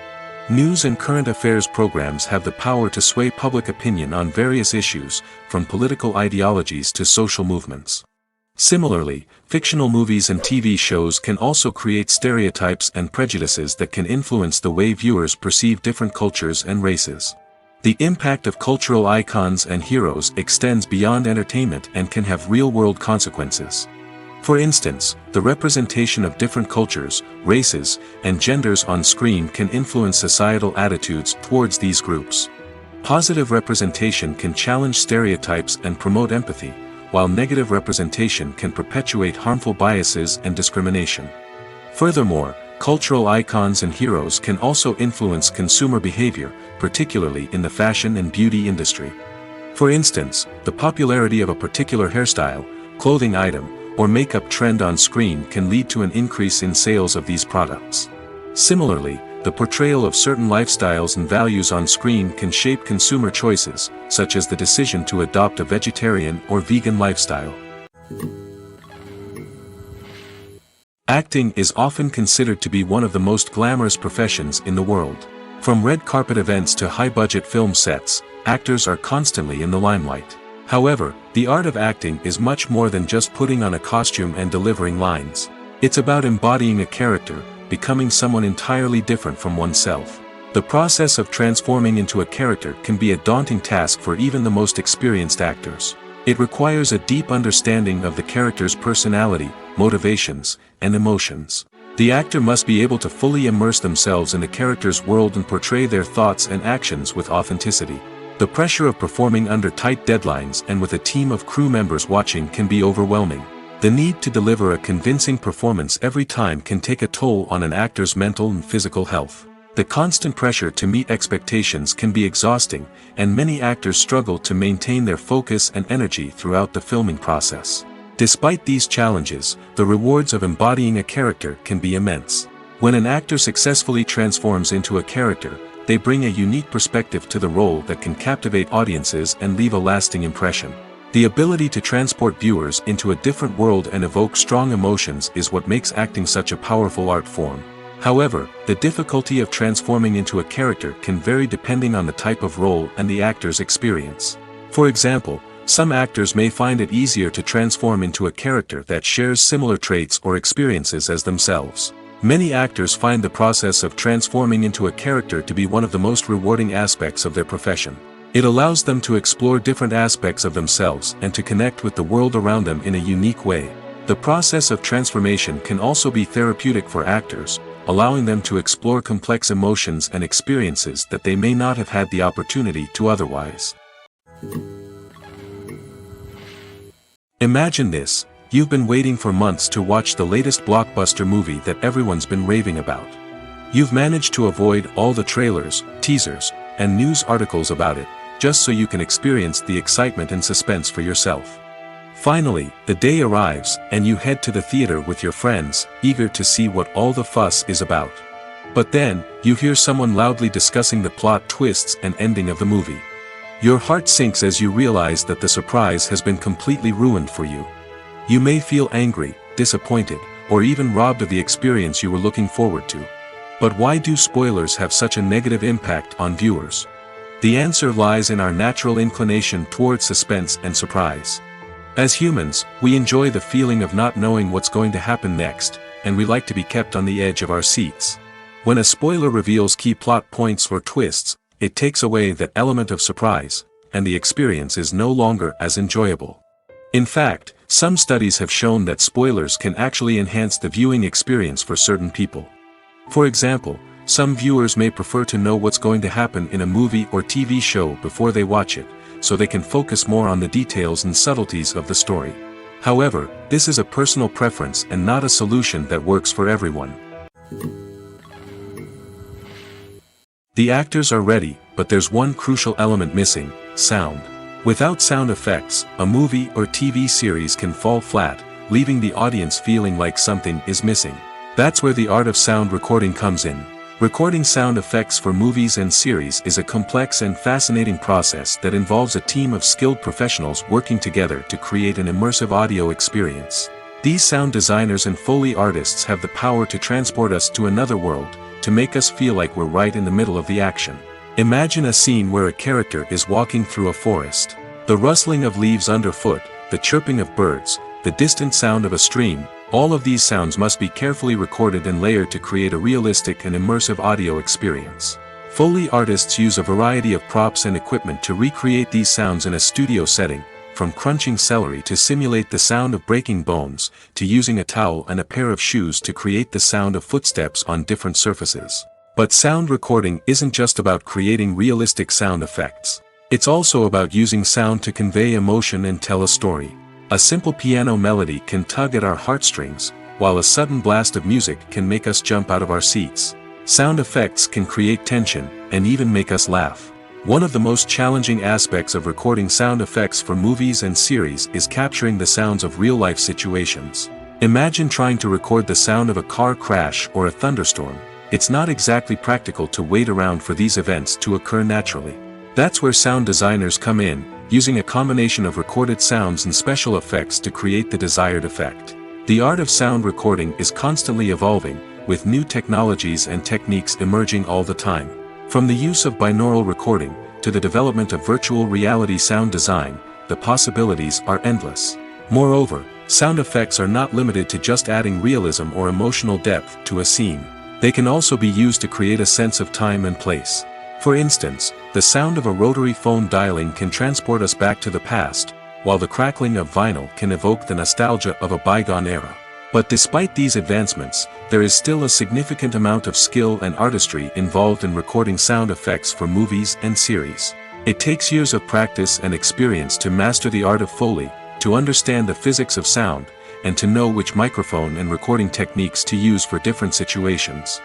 News and current affairs programs have the power to sway public opinion on various issues, from political ideologies to social movements. Similarly, fictional movies and TV shows can also create stereotypes and prejudices that can influence the way viewers perceive different cultures and races. The impact of cultural icons and heroes extends beyond entertainment and can have real-world consequences. For instance, the representation of different cultures, races, and genders on screen can influence societal attitudes towards these groups. Positive representation can challenge stereotypes and promote empathy, while negative representation can perpetuate harmful biases and discrimination. Furthermore, cultural icons and heroes can also influence consumer behavior, particularly in the fashion and beauty industry. For instance, the popularity of a particular hairstyle, clothing item, or makeup trend on screen can lead to an increase in sales of these products. Similarly, the portrayal of certain lifestyles and values on screen can shape consumer choices, such as the decision to adopt a vegetarian or vegan lifestyle. Acting is often considered to be one of the most glamorous professions in the world. From red carpet events to high-budget film sets, actors are constantly in the limelight. However, the art of acting is much more than just putting on a costume and delivering lines. It's about embodying a character, becoming someone entirely different from oneself. The process of transforming into a character can be a daunting task for even the most experienced actors. It requires a deep understanding of the character's personality, motivations, and emotions. The actor must be able to fully immerse themselves in the character's world and portray their thoughts and actions with authenticity. The pressure of performing under tight deadlines and with a team of crew members watching can be overwhelming. The need to deliver a convincing performance every time can take a toll on an actor's mental and physical health. The constant pressure to meet expectations can be exhausting, and many actors struggle to maintain their focus and energy throughout the filming process. Despite these challenges, the rewards of embodying a character can be immense. When an actor successfully transforms into a character, they bring a unique perspective to the role that can captivate audiences and leave a lasting impression. The ability to transport viewers into a different world and evoke strong emotions is what makes acting such a powerful art form. However, the difficulty of transforming into a character can vary depending on the type of role and the actor's experience. For example, some actors may find it easier to transform into a character that shares similar traits or experiences as themselves. Many actors find the process of transforming into a character to be one of the most rewarding aspects of their profession. It allows them to explore different aspects of themselves and to connect with the world around them in a unique way. The process of transformation can also be therapeutic for actors, allowing them to explore complex emotions and experiences that they may not have had the opportunity to otherwise. Imagine this: You've been waiting for months to watch the latest blockbuster movie that everyone's been raving about. You've managed to avoid all the trailers, teasers, and news articles about it, just so you can experience the excitement and suspense for yourself. Finally, the day arrives, and you head to the theater with your friends, eager to see what all the fuss is about. But then, you hear someone loudly discussing the plot twists and ending of the movie. Your heart sinks as you realize that the surprise has been completely ruined for you. You may feel angry, disappointed, or even robbed of the experience you were looking forward to. But why do spoilers have such a negative impact on viewers? The answer lies in our natural inclination toward suspense and surprise. As humans, we enjoy the feeling of not knowing what's going to happen next, and we like to be kept on the edge of our seats. When a spoiler reveals key plot points or twists, it takes away that element of surprise, and the experience is no longer as enjoyable. In fact, some studies have shown that spoilers can actually enhance the viewing experience for certain people. For example, some viewers may prefer to know what's going to happen in a movie or TV show before they watch it, so they can focus more on the details and subtleties of the story. However, this is a personal preference and not a solution that works for everyone. The actors are ready, but there's one crucial element missing: sound. Without sound effects, a movie or TV series can fall flat, leaving the audience feeling like something is missing. That's where the art of sound recording comes in. Recording sound effects for movies and series is a complex and fascinating process that involves a team of skilled professionals working together to create an immersive audio experience. These sound designers and Foley artists have the power to transport us to another world, to make us feel like we're right in the middle of the action. Imagine a scene where a character is walking through a forest. The rustling of leaves underfoot, the chirping of birds, the distant sound of a stream, all of these sounds must be carefully recorded and layered to create a realistic and immersive audio experience. Foley artists use a variety of props and equipment to recreate these sounds in a studio setting, from crunching celery to simulate the sound of breaking bones, to using a towel and a pair of shoes to create the sound of footsteps on different surfaces. But sound recording isn't just about creating realistic sound effects. It's also about using sound to convey emotion and tell a story. A simple piano melody can tug at our heartstrings, while a sudden blast of music can make us jump out of our seats. Sound effects can create tension, and even make us laugh. One of the most challenging aspects of recording sound effects for movies and series is capturing the sounds of real-life situations. Imagine trying to record the sound of a car crash or a thunderstorm. It's not exactly practical to wait around for these events to occur naturally. That's where sound designers come in, using a combination of recorded sounds and special effects to create the desired effect. The art of sound recording is constantly evolving, with new technologies and techniques emerging all the time. From the use of binaural recording, to the development of virtual reality sound design, the possibilities are endless. Moreover, sound effects are not limited to just adding realism or emotional depth to a scene. They can also be used to create a sense of time and place. For instance, the sound of a rotary phone dialing can transport us back to the past, while the crackling of vinyl can evoke the nostalgia of a bygone era. But despite these advancements, there is still a significant amount of skill and artistry involved in recording sound effects for movies and series. It takes years of practice and experience to master the art of Foley, to understand the physics of sound, and to know which microphone and recording techniques to use for different situations.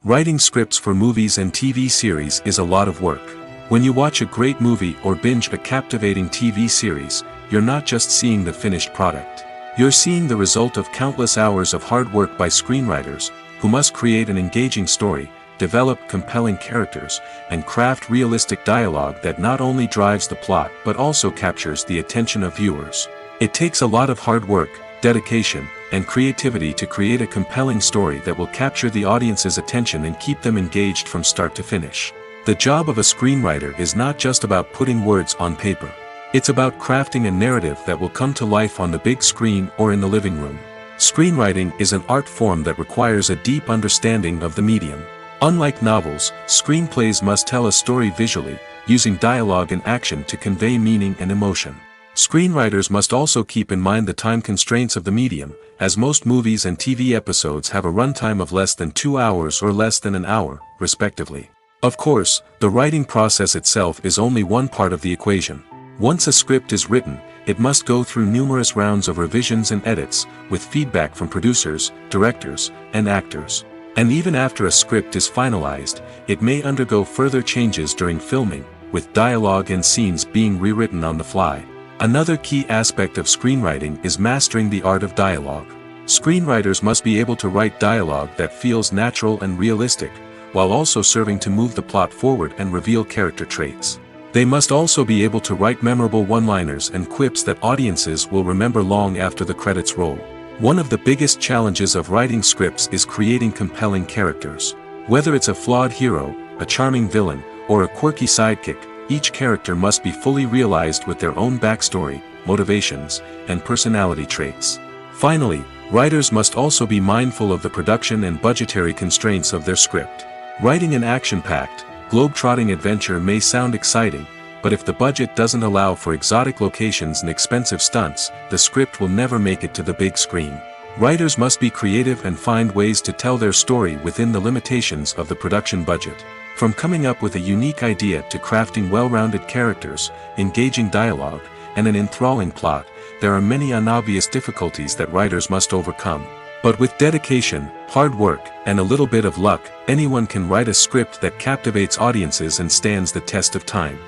Writing scripts for movies and TV series is a lot of work. When you watch a great movie or binge a captivating TV series, you're not just seeing the finished product. You're seeing the result of countless hours of hard work by screenwriters, who must create an engaging story, develop compelling characters, and craft realistic dialogue that not only drives the plot but also captures the attention of viewers. It takes a lot of hard work, dedication, and creativity to create a compelling story that will capture the audience's attention and keep them engaged from start to finish. The job of a screenwriter is not just about putting words on paper. It's about crafting a narrative that will come to life on the big screen or in the living room. Screenwriting is an art form that requires a deep understanding of the medium. Unlike novels, screenplays must tell a story visually, using dialogue and action to convey meaning and emotion. Screenwriters must also keep in mind the time constraints of the medium, as most movies and TV episodes have a runtime of less than 2 hours or less than an hour, respectively. Of course, the writing process itself is only one part of the equation. Once a script is written, it must go through numerous rounds of revisions and edits, with feedback from producers, directors, and actors. And even after a script is finalized, it may undergo further changes during filming, with dialogue and scenes being rewritten on the fly. Another key aspect of screenwriting is mastering the art of dialogue. Screenwriters must be able to write dialogue that feels natural and realistic, while also serving to move the plot forward and reveal character traits. They must also be able to write memorable one-liners and quips that audiences will remember long after the credits roll. One of the biggest challenges of writing scripts is creating compelling characters. Whether it's a flawed hero, a charming villain, or a quirky sidekick, each character must be fully realized with their own backstory, motivations, and personality traits. Finally, writers must also be mindful of the production and budgetary constraints of their script. Writing an action-packed, globe-trotting adventure may sound exciting, but if the budget doesn't allow for exotic locations and expensive stunts, the script will never make it to the big screen. Writers must be creative and find ways to tell their story within the limitations of the production budget. From coming up with a unique idea to crafting well-rounded characters, engaging dialogue, and an enthralling plot, there are many unobvious difficulties that writers must overcome. But with dedication, hard work, and a little bit of luck, anyone can write a script that captivates audiences and stands the test of time.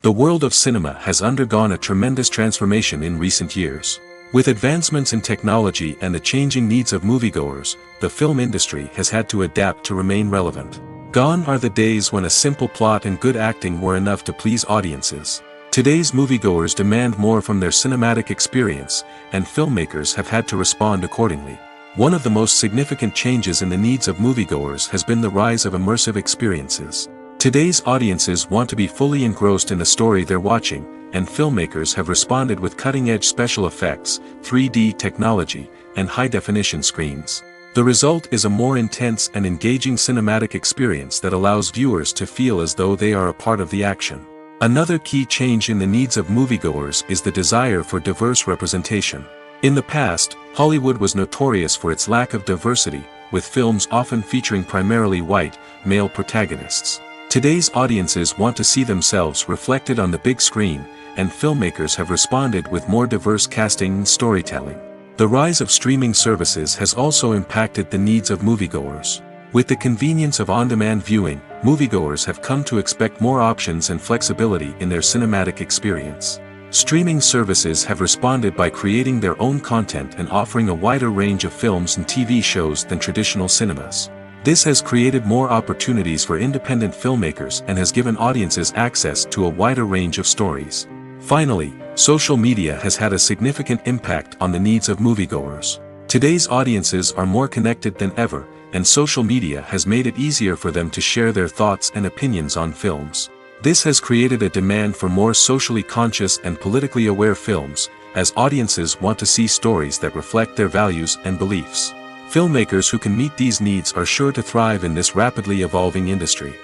The world of cinema has undergone a tremendous transformation in recent years. With advancements in technology and the changing needs of moviegoers, the film industry has had to adapt to remain relevant. Gone are the days when a simple plot and good acting were enough to please audiences. Today's moviegoers demand more from their cinematic experience, and filmmakers have had to respond accordingly. One of the most significant changes in the needs of moviegoers has been the rise of immersive experiences. Today's audiences want to be fully engrossed in the story they're watching, and filmmakers have responded with cutting-edge special effects, 3D technology, and high-definition screens. The result is a more intense and engaging cinematic experience that allows viewers to feel as though they are a part of the action. Another key change in the needs of moviegoers is the desire for diverse representation. In the past, Hollywood was notorious for its lack of diversity, with films often featuring primarily white, male protagonists. Today's audiences want to see themselves reflected on the big screen, and filmmakers have responded with more diverse casting and storytelling. The rise of streaming services has also impacted the needs of moviegoers. With the convenience of on-demand viewing, moviegoers have come to expect more options and flexibility in their cinematic experience. Streaming services have responded by creating their own content and offering a wider range of films and TV shows than traditional cinemas. This has created more opportunities for independent filmmakers and has given audiences access to a wider range of stories. Finally, social media has had a significant impact on the needs of moviegoers. Today's audiences are more connected than ever, and social media has made it easier for them to share their thoughts and opinions on films. This has created a demand for more socially conscious and politically aware films, as audiences want to see stories that reflect their values and beliefs. Filmmakers who can meet these needs are sure to thrive in this rapidly evolving industry.